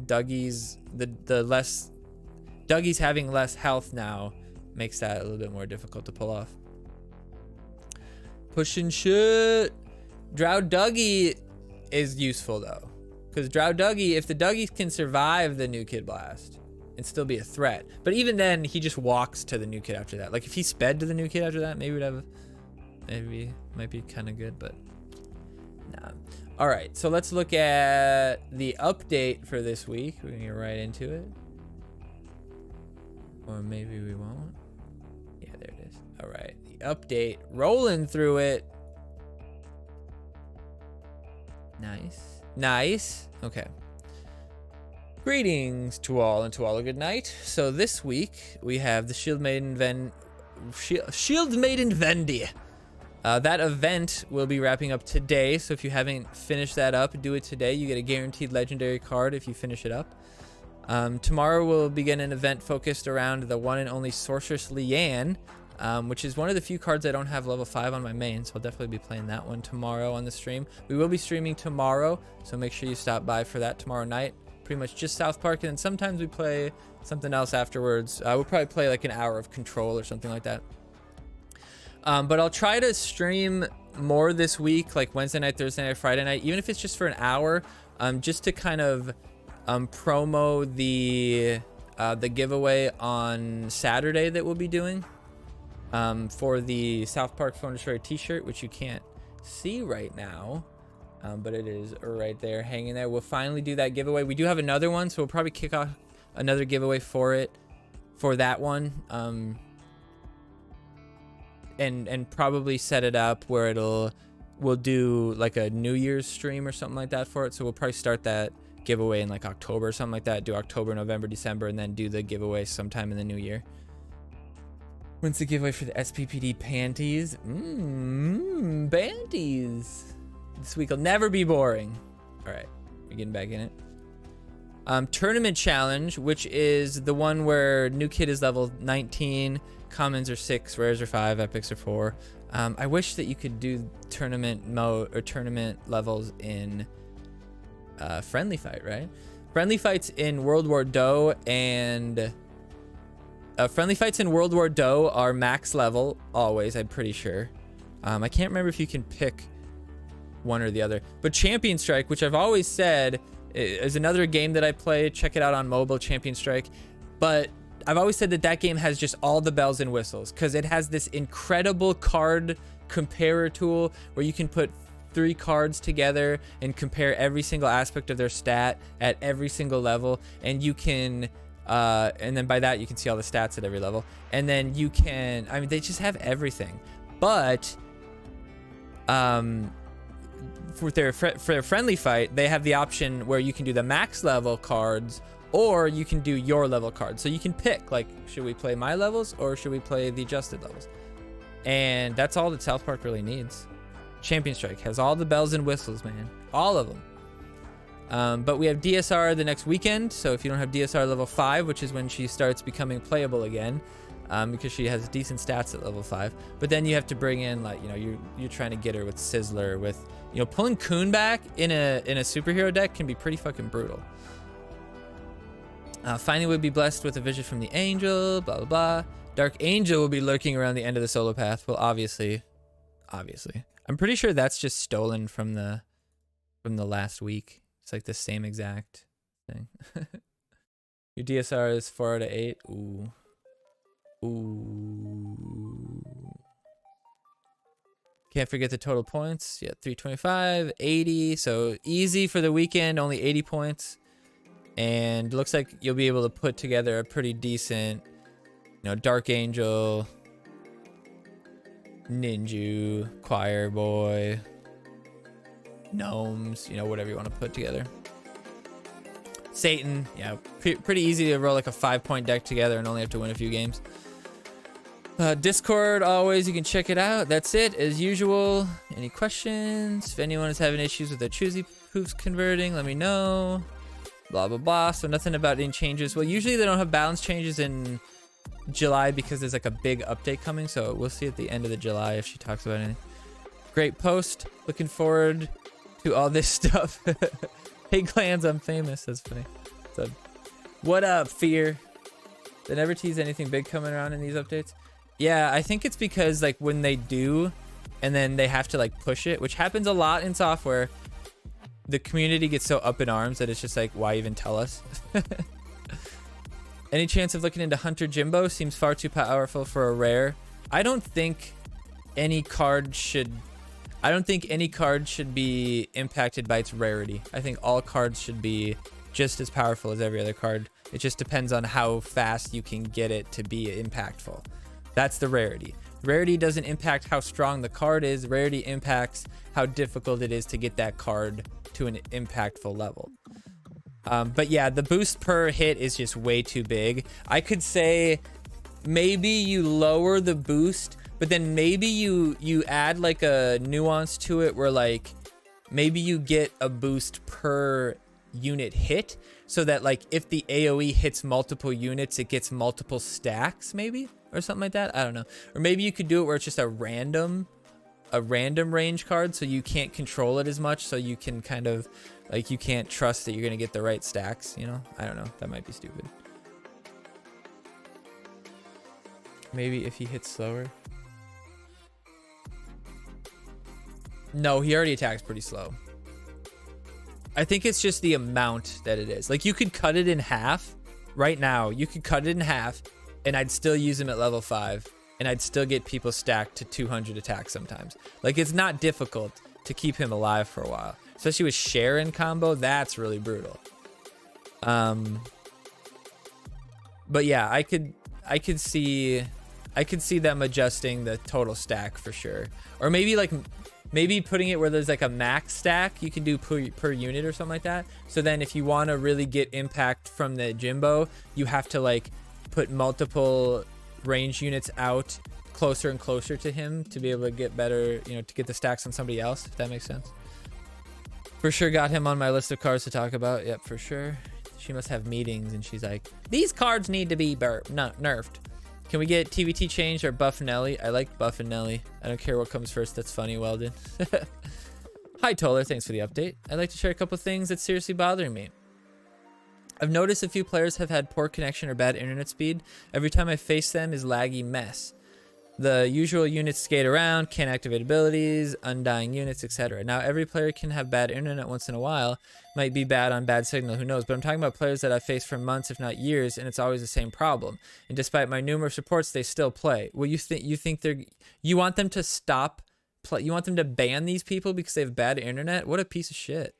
Dougie's Dougie's having less health now makes that a little bit more difficult to pull off. Pushing shit. Drow Dougie is useful though, because Drow Dougie, if the Dougie can survive the New Kid Blast and still be a threat, but even then he just walks to the New Kid after that. Like, if he sped to the New Kid after that, might be kind of good, but nah. All right, so let's look at the update for this week. We're gonna get right into it, or maybe we won't. Yeah, there it is. All right, the update, rolling through it. Nice. Okay. Greetings to all, and to all a good night. So this week we have the Shield Maiden Vendi That event will be wrapping up today, so if you haven't finished that up, do it today. You get a guaranteed legendary card if you finish it up. Tomorrow we'll begin an event focused around the one and only Sorceress Leanne, which is one of the few cards I don't have level 5 on my main, so I'll definitely be playing that one tomorrow on the stream. We will be streaming tomorrow, so make sure you stop by for that tomorrow night. Pretty much just South Park, and then sometimes we play something else afterwards. We'll probably play like an hour of Control or something like that. But I'll try to stream more this week, like Wednesday night, Thursday night, Friday night, even if it's just for an hour, just to kind of promo the giveaway on Saturday that we'll be doing for the South Park Phone Destroyer t-shirt, which you can't see right now, but it is right there hanging there. We'll finally do that giveaway. We do have another one, so we'll probably kick off another giveaway for that one, and probably set it up where we'll do like a New Year's stream or something like that for it. So we'll probably start that giveaway in like October or something like that, do October, November, December, and then do the giveaway sometime in the new year. When's the giveaway for the SPPD panties? Panties. This week will never be boring. All right, we're getting back in it. Tournament challenge, which is the one where new kid is level 19, commons are 6, rares are 5, epics are 4. I wish that you could do tournament mode or tournament levels in friendly fight, right? Friendly fights in World War Do and friendly fights in World War Do are max level always, I'm pretty sure. I can't remember if you can pick one or the other, but Champion Strike, which I've always said is another game that I play. Check it out on mobile, Champion Strike. But I've always said that game has just all the bells and whistles, because it has this incredible card comparer tool where you can put 3 cards together and compare every single aspect of their stat at every single level, and you can and then by that you can see all the stats at every level, and then you can, I mean, they just have everything. But for their friendly fight, they have the option where you can do the max level cards, or you can do your level cards. So you can pick, like, should we play my levels or should we play the adjusted levels? And that's all that South Park really needs. Champion Strike has all the bells and whistles, man. All of them. But we have DSR the next weekend. So if you don't have DSR level 5, which is when she starts becoming playable again, because she has decent stats at level 5. But then you have to bring in, like, you know, you're trying to get her with Sizzler, with, you know, pulling Coon back in a superhero deck can be pretty fucking brutal. Finally, we'll be blessed with a vision from the angel, blah, blah, blah. Dark Angel will be lurking around the end of the solo path. Well, obviously. I'm pretty sure that's just stolen from the last week. It's like the same exact thing. Your DSR is 4 out of 8. Ooh. Can't forget the total points. Yeah, 325, 80. So easy for the weekend, only 80 points. And looks like you'll be able to put together a pretty decent, you know, Dark Angel, Ninja, Choir Boy, Gnomes, you know, whatever you want to put together. Satan, yeah, pretty easy to roll like a 5-point deck together and only have to win a few games. Discord, always, you can check it out. That's it, as usual. Any questions? If anyone is having issues with their choosy hoops converting, let me know. Blah, blah, blah. So nothing about any changes. Well, usually they don't have balance changes in July because there's like a big update coming. So we'll see at the end of the July if she talks about anything. Great post. Looking forward to all this stuff. Hey, Glans, I'm famous. That's funny. So, what up, Fear? They never tease anything big coming around in these updates. Yeah, I think it's because, like, when they do and then they have to, like, push it, which happens a lot in software, the community gets so up in arms that it's just like, why even tell us? Any chance of looking into Hunter Jimbo? Seems far too powerful for a rare. I don't think any card should be impacted by its rarity. I think all cards should be just as powerful as every other card. It just depends on how fast you can get it to be impactful. That's the rarity. Rarity doesn't impact how strong the card is. Rarity impacts how difficult it is to get that card to an impactful level. But yeah, the boost per hit is just way too big. I could say maybe you lower the boost but then maybe you add like a nuance to it where like maybe you get a boost per unit hit, so that like if the AoE hits multiple units, it gets multiple stacks maybe, or something like that. I don't know. Or maybe you could do it where it's just a random range card, so you can't control it as much, so you can kind of like, you can't trust that you're gonna get the right stacks, you know? I don't know, that might be stupid. Maybe if he hits slower. No, he already attacks pretty slow. I think it's just the amount that it is. Like, you could cut it in half right now. You could cut it in half and I'd still use him at level 5 and I'd still get people stacked to 200 attacks sometimes. Like, it's not difficult to keep him alive for a while. Especially with Sharon combo, that's really brutal. But yeah, I could see them adjusting the total stack for sure. Or maybe putting it where there's like a max stack you can do per unit or something like that. So then if you want to really get impact from the Jimbo, you have to like put multiple range units out closer and closer to him to be able to get better, you know, to get the stacks on somebody else, if that makes sense. For sure got him on my list of cards to talk about. Yep, for sure. She must have meetings and she's like, these cards need to be nerfed. Can we get TVT changed or Buff Nelly? I like Buff and Nelly. I don't care what comes first. That's funny, Weldon. Hi, Toller. Thanks for the update. I'd like to share a couple things that's seriously bothering me. I've noticed a few players have had poor connection or bad internet speed. Every time I face them is laggy mess. The usual units skate around, can't activate abilities, undying units, etc. Now, every player can have bad internet once in a while. Might be bad on bad signal, who knows? But I'm talking about players that I've faced for months, if not years, and it's always the same problem. And despite my numerous reports, they still play. Well, you think you want them to stop play? You want them to ban these people because they have bad internet? What a piece of shit.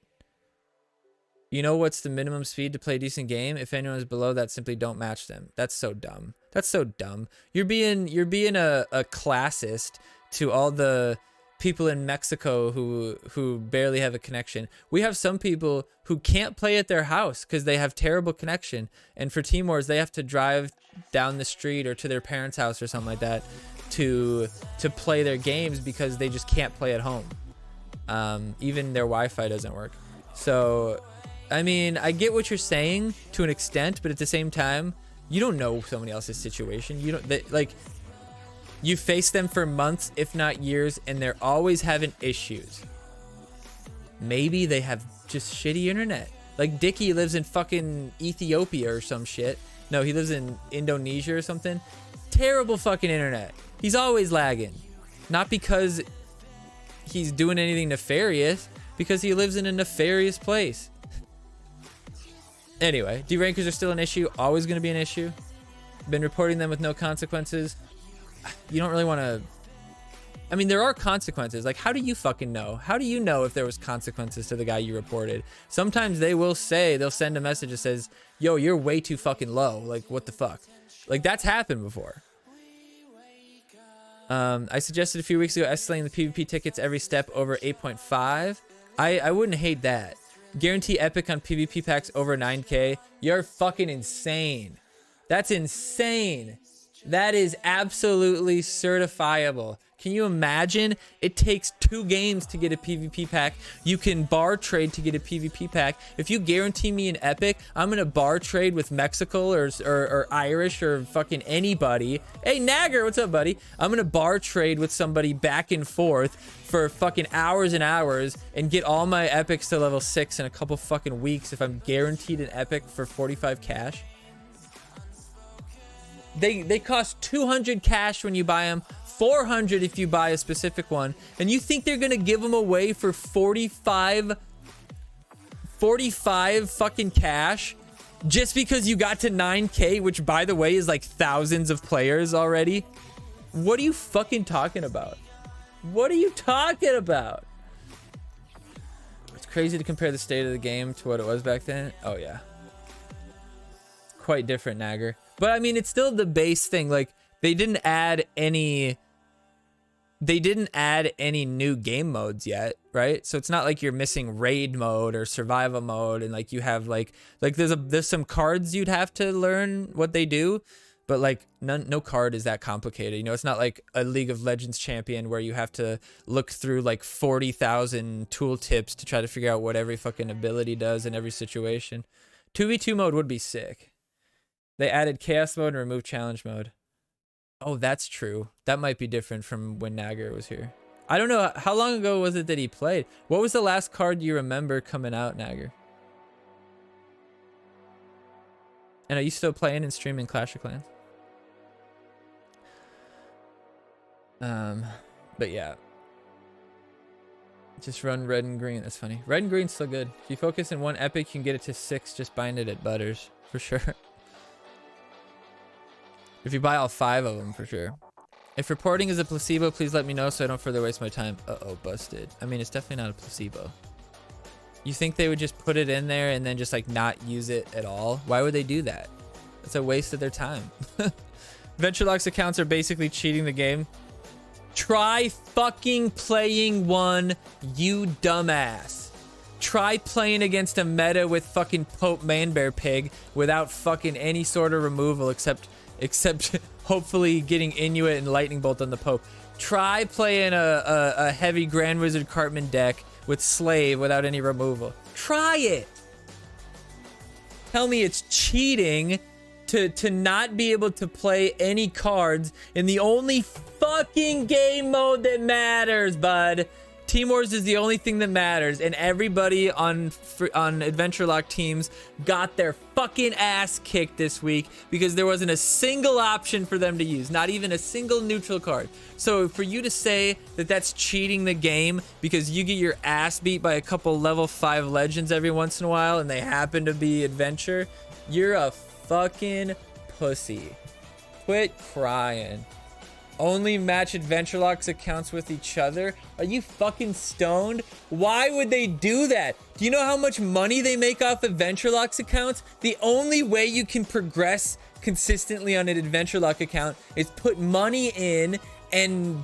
You know what's the minimum speed to play a decent game? If anyone is below that, simply don't match them. That's so dumb. That's so dumb. You're being a classist to all the people in Mexico who barely have a connection. We have some people who can't play at their house because they have terrible connection. And for Team Wars, they have to drive down the street or to their parents' house or something like that to play their games because they just can't play at home. Even their Wi-Fi doesn't work. So, I mean, I get what you're saying to an extent, but at the same time, you don't know somebody else's situation. You don't, like, you face them for months, if not years, and they're always having issues. Maybe they have just shitty internet. Like, Dickie lives in fucking Ethiopia or some shit. No, he lives in Indonesia or something. Terrible fucking internet. He's always lagging. Not because he's doing anything nefarious, because he lives in a nefarious place. Anyway, derankers are still an issue, always going to be an issue. Been reporting them with no consequences. You don't really want to... I mean, there are consequences. Like, how do you fucking know? How do you know if there was consequences to the guy you reported? Sometimes they will say, they'll send a message that says, yo, you're way too fucking low. Like, what the fuck? Like, that's happened before. I suggested a few weeks ago escalating the PvP tickets every step over 8.5. I wouldn't hate that. Guarantee epic on PvP packs over 9k. You're fucking insane. That's insane. That is absolutely certifiable. Can you imagine? It takes 2 games to get a PvP pack. You can bar trade to get a PvP pack. If you guarantee me an epic, I'm gonna bar trade with Mexico or Irish or fucking anybody. Hey, Nagger, what's up, buddy? I'm gonna bar trade with somebody back and forth for fucking hours and hours and get all my epics to level 6 in a couple fucking weeks if I'm guaranteed an epic for 45 cash. They cost 200 cash when you buy them, 400 if you buy a specific one, and you think they're gonna give them away for 45 fucking cash just because you got to 9k, which by the way is like thousands of players already? What are you fucking talking about? What are you talking about? It's crazy to compare the state of the game to what it was back then. Oh yeah, quite different, Nagger. But I mean, it's still the base thing. Like, they didn't add any new game modes yet, right? So it's not like you're missing raid mode or survival mode, and like you have like there's some cards you'd have to learn what they do, but like no card is that complicated. You know, it's not like a League of Legends champion where you have to look through like 40,000 tooltips to try to figure out what every fucking ability does in every situation. 2v2 mode would be sick. They added chaos mode and removed challenge mode. Oh, that's true. That might be different from when Nagger was here. I don't know. How long ago was it that he played? What was the last card you remember coming out, Nagger? And are you still playing and streaming Clash of Clans? But yeah. Just run red and green. That's funny. Red and green's still good. If you focus in one epic, you can get it to 6. Just bind it at Butters. For sure. If you buy all 5 of them, for sure. If reporting is a placebo, please let me know so I don't further waste my time. Uh-oh, busted. I mean, it's definitely not a placebo. You think they would just put it in there and then just like not use it at all? Why would they do that? It's a waste of their time. VentureLock's accounts are basically cheating the game. Try fucking playing one, you dumbass. Try playing against a meta with fucking Pope Manbear Pig without fucking any sort of removal except hopefully getting Inuit and Lightning Bolt on the Pope. Try playing a heavy Grand Wizard Cartman deck with Slave without any removal. Try it. Tell me it's cheating to not be able to play any cards in the only fucking game mode that matters, bud. Team Wars is the only thing that matters, and everybody on Adventure Lock teams got their fucking ass kicked this week because there wasn't a single option for them to use, not even a single neutral card. So for you to say that that's cheating the game because you get your ass beat by a couple level 5 legends every once in a while and they happen to be Adventure, you're a fucking pussy. Quit crying. Only match Adventure Lock's accounts with each other? Are you fucking stoned? Why would they do that? Do you know how much money they make off Adventure Lock's accounts? The only way you can progress consistently on an Adventure Lock account is put money in and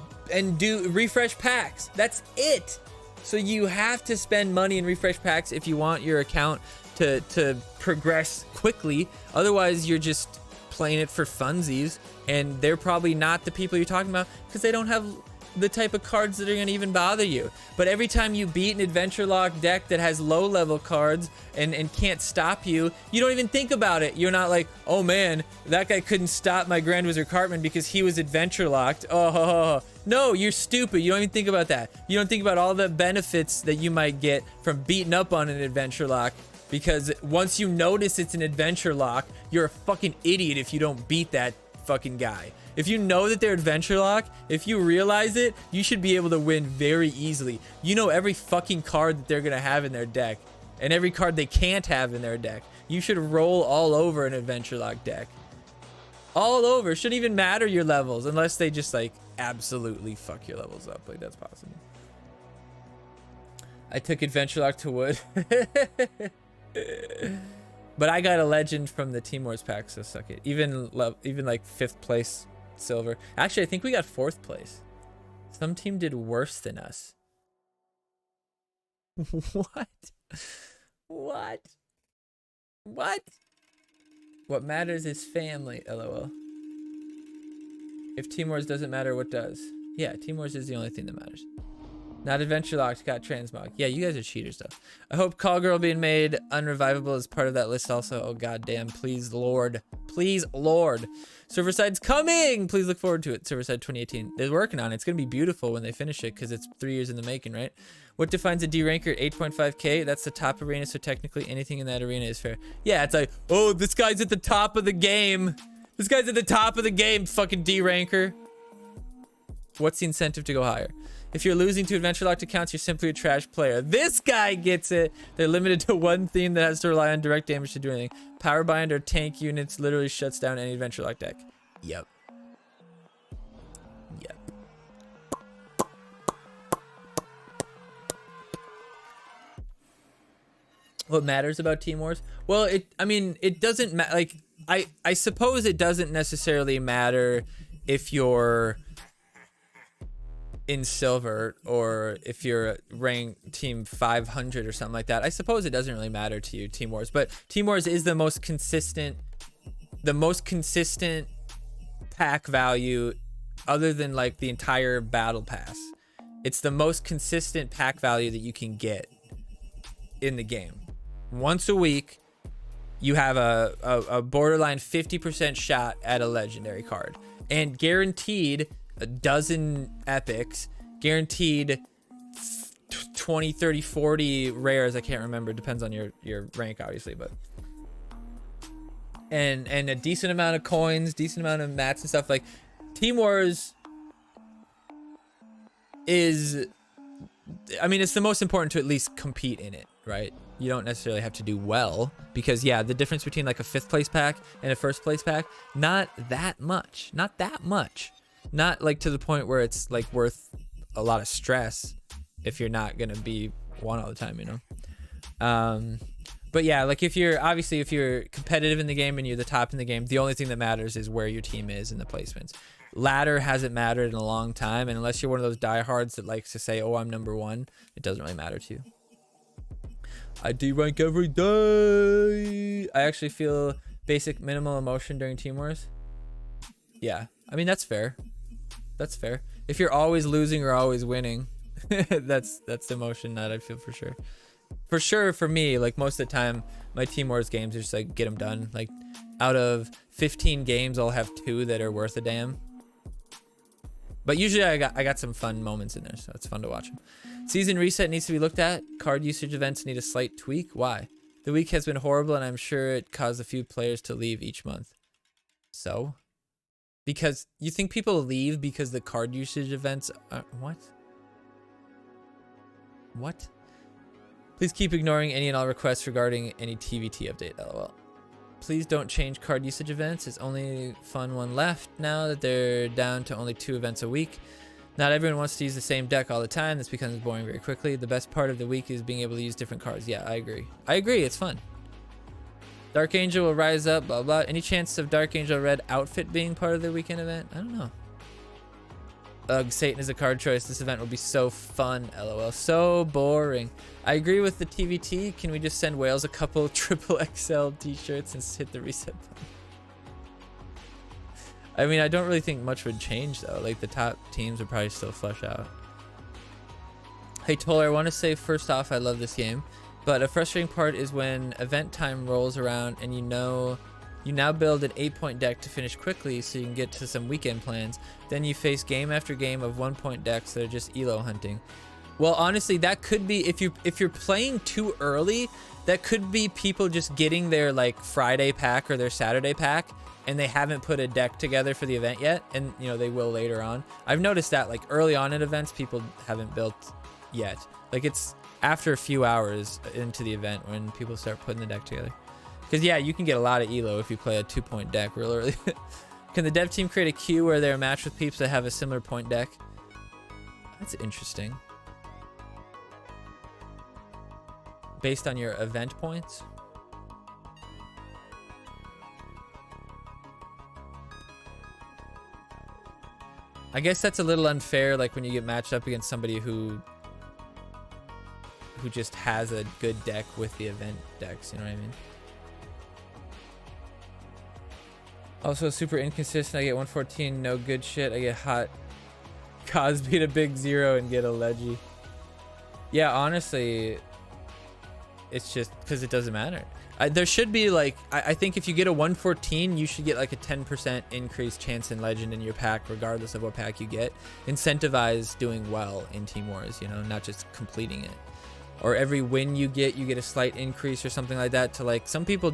do refresh packs. That's it. So you have to spend money in refresh packs if you want your account to progress quickly. Otherwise, you're just playing it for funsies, and they're probably not the people you're talking about because they don't have the type of cards that are going to even bother you. But every time you beat an Adventure Lock deck that has low level cards and can't stop you, you don't even think about it. You're not like, oh man, that guy couldn't stop my Grand Wizard Cartman because he was Adventure Locked. Oh, no, you're stupid. You don't even think about that. You don't think about all the benefits that you might get from beating up on an Adventure Lock. Because once you notice it's an Adventure Lock, you're a fucking idiot if you don't beat that fucking guy. If you know that they're Adventure Lock, if you realize it, you should be able to win very easily. You know every fucking card that they're gonna have in their deck, and every card they can't have in their deck. You should roll all over an Adventure Lock deck. All over. Shouldn't even matter your levels, unless they just like absolutely fuck your levels up. Like, that's possible. I took Adventure Lock to wood. But I got a legend from the Team Wars pack, so suck it. Even like 5th place silver. Actually, I think we got 4th place. Some team did worse than us. What? What? What? What matters is family, LOL. If Team Wars doesn't matter, what does? Yeah, Team Wars is the only thing that matters. Not Adventure Locked, got Transmog. Yeah, you guys are cheaters, though. I hope Call Girl being made unrevivable is part of that list also. Oh, goddamn. Please, Lord. Please, Lord. Serverside's coming! Please look forward to it. Serverside 2018. They're working on it. It's going to be beautiful when they finish it because it's 3 years in the making, right? What defines a D ranker? 8.5k? That's the top arena, so technically anything in that arena is fair. Yeah, it's like, oh, this guy's at the top of the game. This guy's at the top of the game, fucking D ranker. What's the incentive to go higher? If you're losing to Adventure Locked accounts, you're simply a trash player. This guy gets it. They're limited to one theme that has to rely on direct damage to do anything. Powerbind or tank units literally shuts down any Adventure Locked deck. Yep. Yep. What matters about Team Wars? Well, it doesn't matter. Like, I suppose it doesn't necessarily matter if you're in silver or if you're rank team 500 or something like that. I suppose it doesn't really matter to you, Team Wars, but Team Wars is the most consistent pack value other than like the entire battle pass. It's the most consistent pack value that you can get in the game. Once a week, you have a borderline 50% shot at a legendary card, and guaranteed a dozen epics, guaranteed 20, 30, 40 rares. I can't remember. Depends on your rank, obviously, but and a decent amount of coins, decent amount of mats and stuff. Like Team Wars is, I mean, it's the most important to at least compete in it, right? You don't necessarily have to do well, because yeah, the difference between like a 5th place pack and a 1st place pack, not that much, not like to the point where it's like worth a lot of stress if you're not gonna be one all the time, you know. But yeah, like if you're competitive in the game and you're the top in the game, the only thing that matters is where your team is in the placements. Ladder hasn't mattered in a long time, and unless you're one of those diehards that likes to say, oh, I'm number 1, it doesn't really matter to you. I D-rank every day. I actually feel basic minimal emotion during Team Wars. Yeah, I mean, that's fair. That's fair. If you're always losing or always winning, that's the emotion that I feel for sure. For sure, for me, like most of the time, my Team Wars games are just like get them done. Like out of 15 games, I'll have 2 that are worth a damn. But usually I got some fun moments in there, so it's fun to watch them. Season reset needs to be looked at. Card usage events need a slight tweak. Why? The week has been horrible, and I'm sure it caused a few players to leave each month. So? Because you think people leave because the card usage events are, what? What? Please keep ignoring any and all requests regarding any TVT update, lol. Please don't change card usage events. It's only fun one left now that they're down to only 2 events a week. Not everyone wants to use the same deck all the time. This becomes boring very quickly. The best part of the week is being able to use different cards. Yeah, I agree. I agree, it's fun. Dark Angel will rise up, blah, blah. Any chance of Dark Angel Red outfit being part of the weekend event? I don't know. Ugh, Satan is a card choice. This event will be so fun, lol. So boring. I agree with the TVT. Can we just send Wales a couple triple XL t-shirts and hit the reset button? I mean, I don't really think much would change though. Like the top teams would probably still flush out. Hey Toller, I want to say first off, I love this game, but a frustrating part is when event time rolls around and you now build an 8-point deck to finish quickly so you can get to some weekend plans. Then you face game after game of 1-point decks that are just elo hunting. Well, honestly, that could be, if you're playing too early, that could be people just getting their like Friday pack or their Saturday pack, and they haven't put a deck together for the event yet, and you know they will later on. I've noticed that like early on in events, people haven't built yet. Like it's after a few hours into the event when people start putting the deck together. Because yeah, you can get a lot of elo if you play a 2-point deck real early. Can the dev team create a queue where they're matched with peeps that have a similar point deck? That's interesting. Based on your event points? I guess that's a little unfair, like when you get matched up against somebody who just has a good deck with the event decks, you know what I mean? Also super inconsistent. I get 114, no good shit. I get hot Cosby to big 0 and get a Leggy. Yeah, honestly, it's just because it doesn't matter. There should be like, I think if you get a 114, you should get like a 10% increased chance in Legend in your pack, regardless of what pack you get. Incentivize doing well in Team Wars, you know, not just completing it. Or every win you get a slight increase or something like that. To like, some people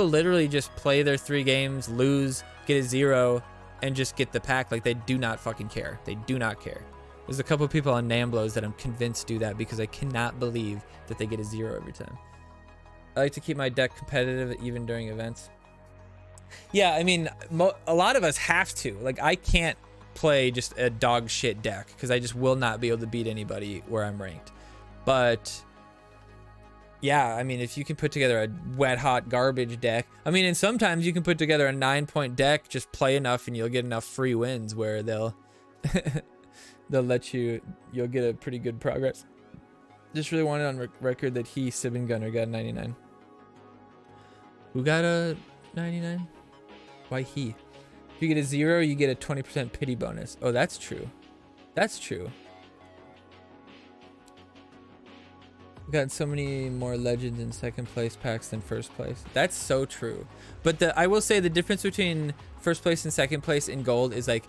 literally just play their 3 games, lose, get a 0, and just get the pack. Like they do not fucking care. They do not care. There's a couple people on Namblos that I'm convinced do that because I cannot believe that they get a 0 every time. I like to keep my deck competitive even during events. Yeah, I mean, a lot of us have to. Like, I can't play just a dog shit deck because I just will not be able to beat anybody where I'm ranked. But yeah, I mean, if you can put together a wet hot garbage deck, I mean, and sometimes you can put together a 9-point deck, just play enough and you'll get enough free wins where they'll let you'll get a pretty good progress. Just really wanted on record that Sibin Gunner got a 99. Who got a 99? Why he? If you get a 0, you get a 20% pity bonus. Oh, that's true. That's true. We got so many more legends in second place packs than first place. That's so true. But I will say the difference between first place and second place in gold is like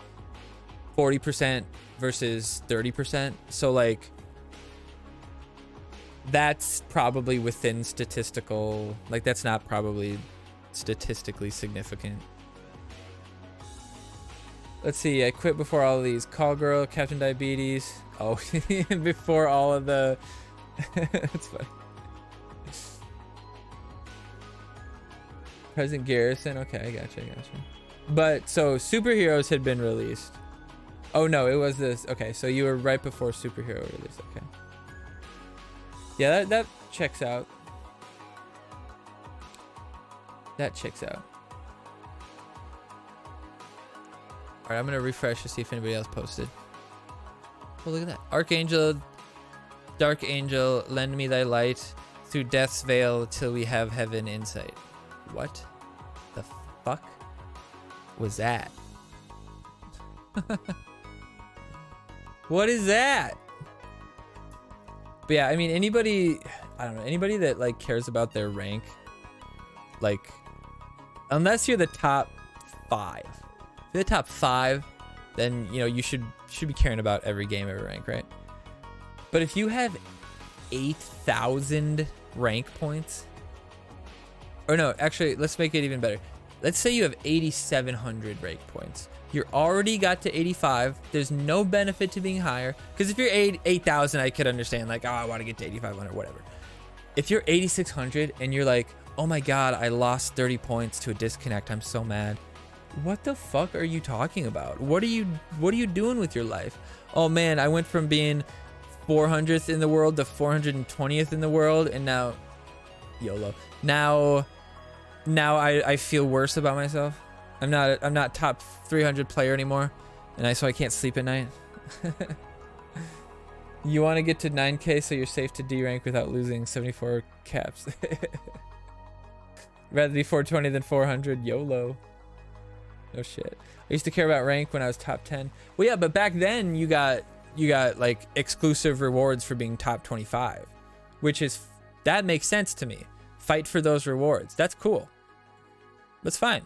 40% versus 30%. So like that's probably within statistical, like that's not probably statistically significant. Let's see, I quit before all of these. Call girl, Captain Diabetes. Oh, before all of the that's funny. President Garrison. Okay, I gotcha. But so superheroes had been released. Oh no, it was this. Okay, so you were right before superhero release. Okay. Yeah, that checks out. That checks out. All right, I'm gonna refresh to see if anybody else posted. Oh, look at that. Archangel, Dark Angel, lend me thy light through death's veil till we have heaven in sight. What the fuck was that? What is that? But yeah, I mean, anybody, I don't know, anybody that like cares about their rank, like, unless you're the top 5. If you're the top 5, then, you know, you should be caring about every game, every rank, right? But if you have 8,000 rank points, or no, actually, let's make it even better. Let's say you have 8,700 rank points. You're already got to 85. There's no benefit to being higher. Because if you're 8,000, I could understand, like, oh, I want to get to 8,500, whatever. If you're 8,600 and you're like, oh my God, I lost 30 points to a disconnect, I'm so mad. What the fuck are you talking about? What are you doing with your life? Oh man, I went from being 400th in the world to 420th in the world, and now YOLO. Now I feel worse about myself. I'm not top 300 player anymore, and so I can't sleep at night. You want to get to 9K so you're safe to D rank without losing 74 caps. Rather be 420 than 400. YOLO. No shit. I used to care about rank when I was top 10. Well, yeah, but back then you got like exclusive rewards for being top 25, which is, that makes sense to me. Fight for those rewards. That's cool. That's fine.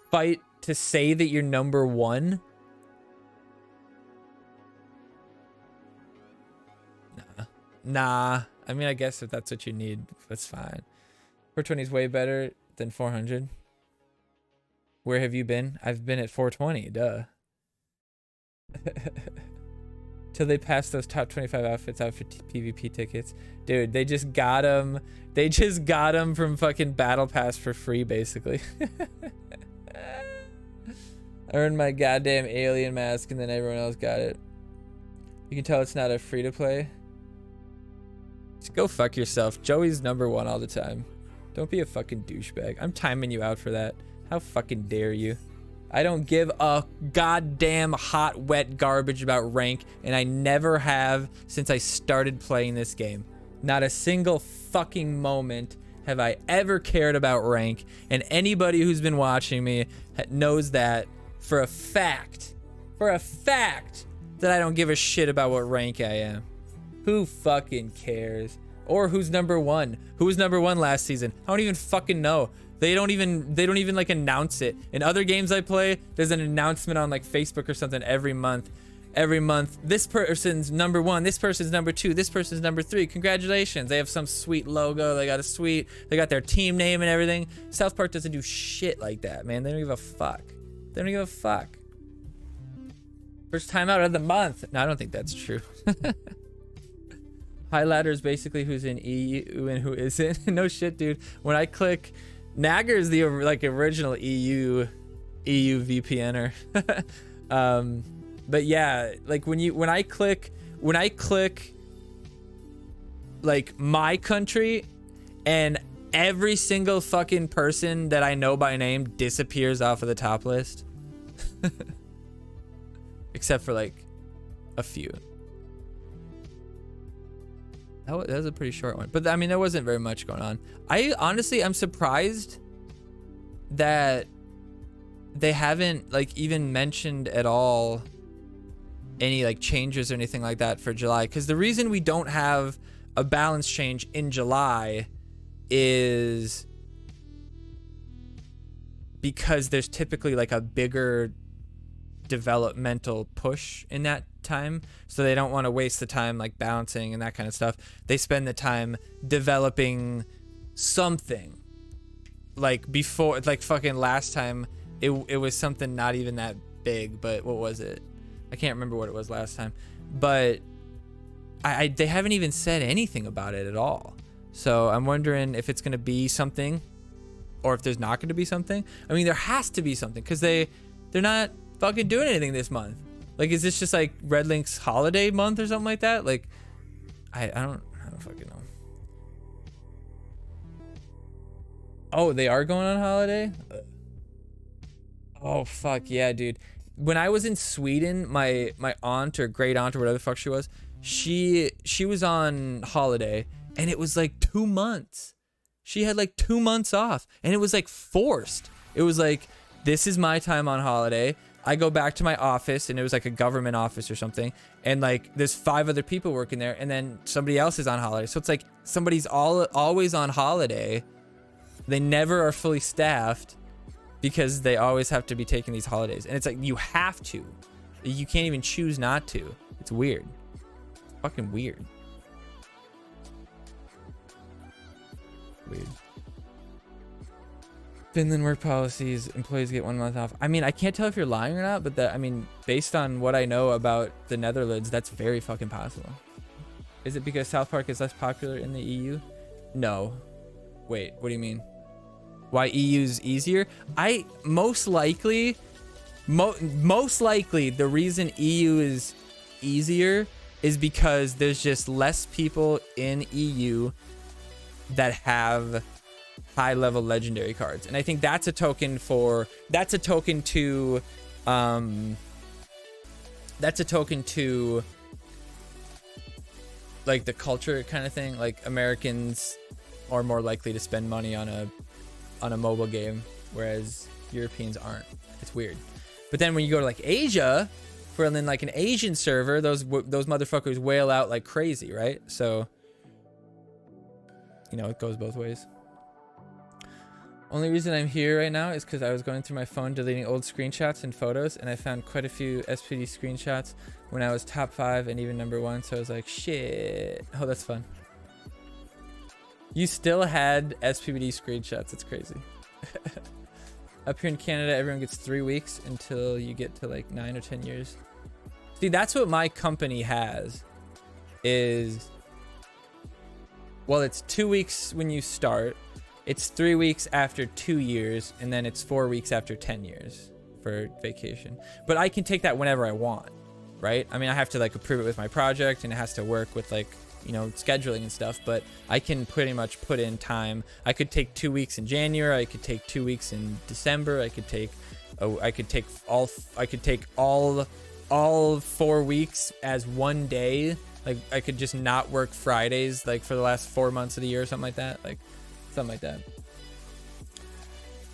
Fight to say that you're number 1. Nah. I mean, I guess if that's what you need, that's fine. 420 is way better than 400. Where have you been? I've been at 420, duh. Till they pass those top 25 outfits out for PvP tickets. Dude, they just got them. They just got them from fucking Battle Pass for free, basically. I earned my goddamn alien mask and then everyone else got it. You can tell it's not a free to play. Just go fuck yourself. Joey's number 1 all the time. Don't be a fucking douchebag. I'm timing you out for that. How fucking dare you? I don't give a goddamn hot, wet garbage about rank, and I never have since I started playing this game. Not a single fucking moment have I ever cared about rank, and anybody who's been watching me knows that for a fact that I don't give a shit about what rank I am. Who fucking cares? Or who's number 1? Who was number 1 last season? I don't even fucking know. They don't even like announce it. In other games I play, there's an announcement on like Facebook or something every month. This person's number 1, this person's number 2, this person's number 3. Congratulations. They have some sweet logo. They got their team name and everything. South Park doesn't do shit like that, man. They don't give a fuck. They don't give a fuck. First time out of the month. No, I don't think that's true. Highlighter is basically who's in EU and who isn't. No shit, dude. When I click, Nagger is the like original EU VPNer. But yeah, like when I click like my country, and every single fucking person that I know by name disappears off of the top list. Except for like a few. That was a pretty short one, but I mean, there wasn't very much going on. I'm surprised that they haven't like even mentioned at all any like changes or anything like that for July, because the reason we don't have a balance change in July is because there's typically like a bigger developmental push in that time, so they don't want to waste the time like balancing and that kind of stuff. They spend the time developing something. Like before, like fucking last time it was something not even that big, but what was it? I can't remember what it was last time, but they haven't even said anything about it at all. So I'm wondering if it's going to be something or if there's not going to be something. I mean, there has to be something, because they're not fucking doing anything this month. Like, is this just like Red Link's holiday month or something like that? Like, I don't fucking know. Oh, they are going on holiday? Oh fuck yeah, dude. When I was in Sweden, my aunt or great aunt or whatever the fuck she was, she was on holiday, and it was like 2 months. She had like 2 months off, and it was like forced. It was like, this is my time on holiday. I go back to my office, and it was like a government office or something, and like there's 5 other people working there, and then somebody else is on holiday. So it's like somebody's always on holiday. They never are fully staffed because they always have to be taking these holidays. And it's like, you have to. You can't even choose not to. It's weird. It's fucking weird. Weird. Finland work policies, employees get 1 month off. I mean, I can't tell if you're lying or not, but I mean, based on what I know about the Netherlands, that's very fucking possible. Is it because South Park is less popular in the EU? No. Wait, what do you mean? Why EU's easier? Most likely the reason EU is easier is because there's just less people in EU that have high level legendary cards, and I think that's a token to like the culture kind of thing. Like, Americans are more likely to spend money on a mobile game, whereas Europeans aren't. It's weird. But then when you go to like Asia, for then like an Asian server, those motherfuckers whale out like crazy, right? So, you know, it goes both ways. Only reason I'm here right now is because I was going through my phone deleting old screenshots and photos, and I found quite a few SPD screenshots when I was top 5 and even number 1. So I was like, shit. Oh, that's fun. You still had SPPD screenshots. It's crazy. Up here in Canada, everyone gets 3 weeks until you get to like 9 or 10 years. See, that's what my company has is, well, it's 2 weeks when you start. It's 3 weeks after 2 years, and then it's 4 weeks after 10 years for vacation. But I can take that whenever I want, right? I mean, I have to like approve it with my project, and it has to work with like, you know, scheduling and stuff, but I can pretty much put in time. I could take 2 weeks in January. I could take 2 weeks in December. I could take all 4 weeks as one day. Like, I could just not work Fridays like for the last 4 months of the year or something like that. Like, something like that.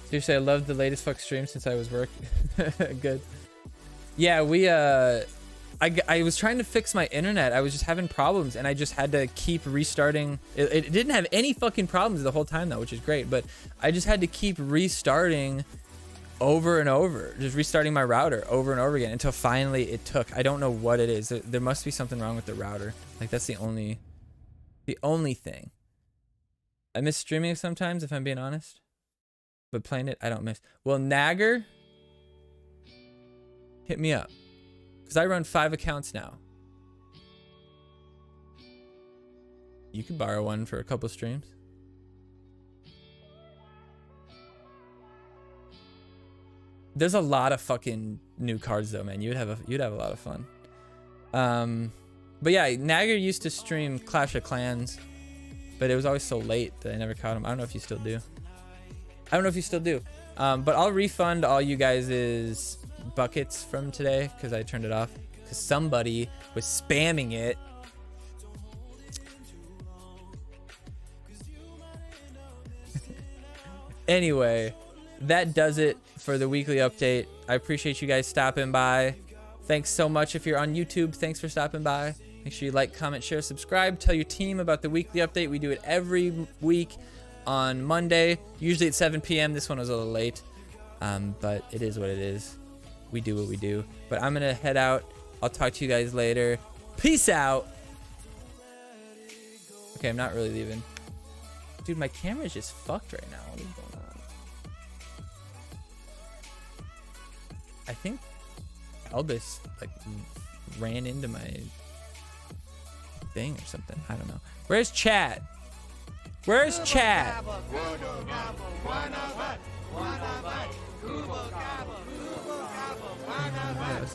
Seriously, I love the latest fuck stream since I was working. Good. Yeah, I was trying to fix my internet. I was just having problems, and I just had to keep restarting. It didn't have any fucking problems the whole time though, which is great, but I just had to keep restarting over and over, just restarting my router over and over again until finally it took. I don't know what it is. There must be something wrong with the router. Like, that's the only thing. I miss streaming sometimes, if I'm being honest, but playing it, I don't miss. Well, Nagger, hit me up, because I run 5 accounts now. You could borrow one for a couple streams. There's a lot of fucking new cards though, man. You'd have a lot of fun. But yeah, Nagger used to stream Clash of Clans, but it was always so late that I never caught him. I don't know if you still do. But I'll refund all you guys' buckets from today because I turned it off because somebody was spamming it. Anyway, that does it for the weekly update. I appreciate you guys stopping by. Thanks so much. If you're on YouTube, thanks for stopping by. Make sure you like, comment, share, subscribe. Tell your team about the weekly update. We do it every week on Monday, usually at 7 p.m. This one was a little late, but it is what it is. We do what we do. But I'm going to head out. I'll talk to you guys later. Peace out. Okay, I'm not really leaving. Dude, my camera's just fucked right now. What is going on? I think Elvis like ran into my thing or something. I don't know. Where's chat? Where's chat?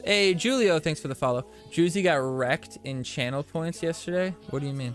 Hey, Julio, thanks for the follow. Juicy got wrecked in channel points yesterday. What do you mean?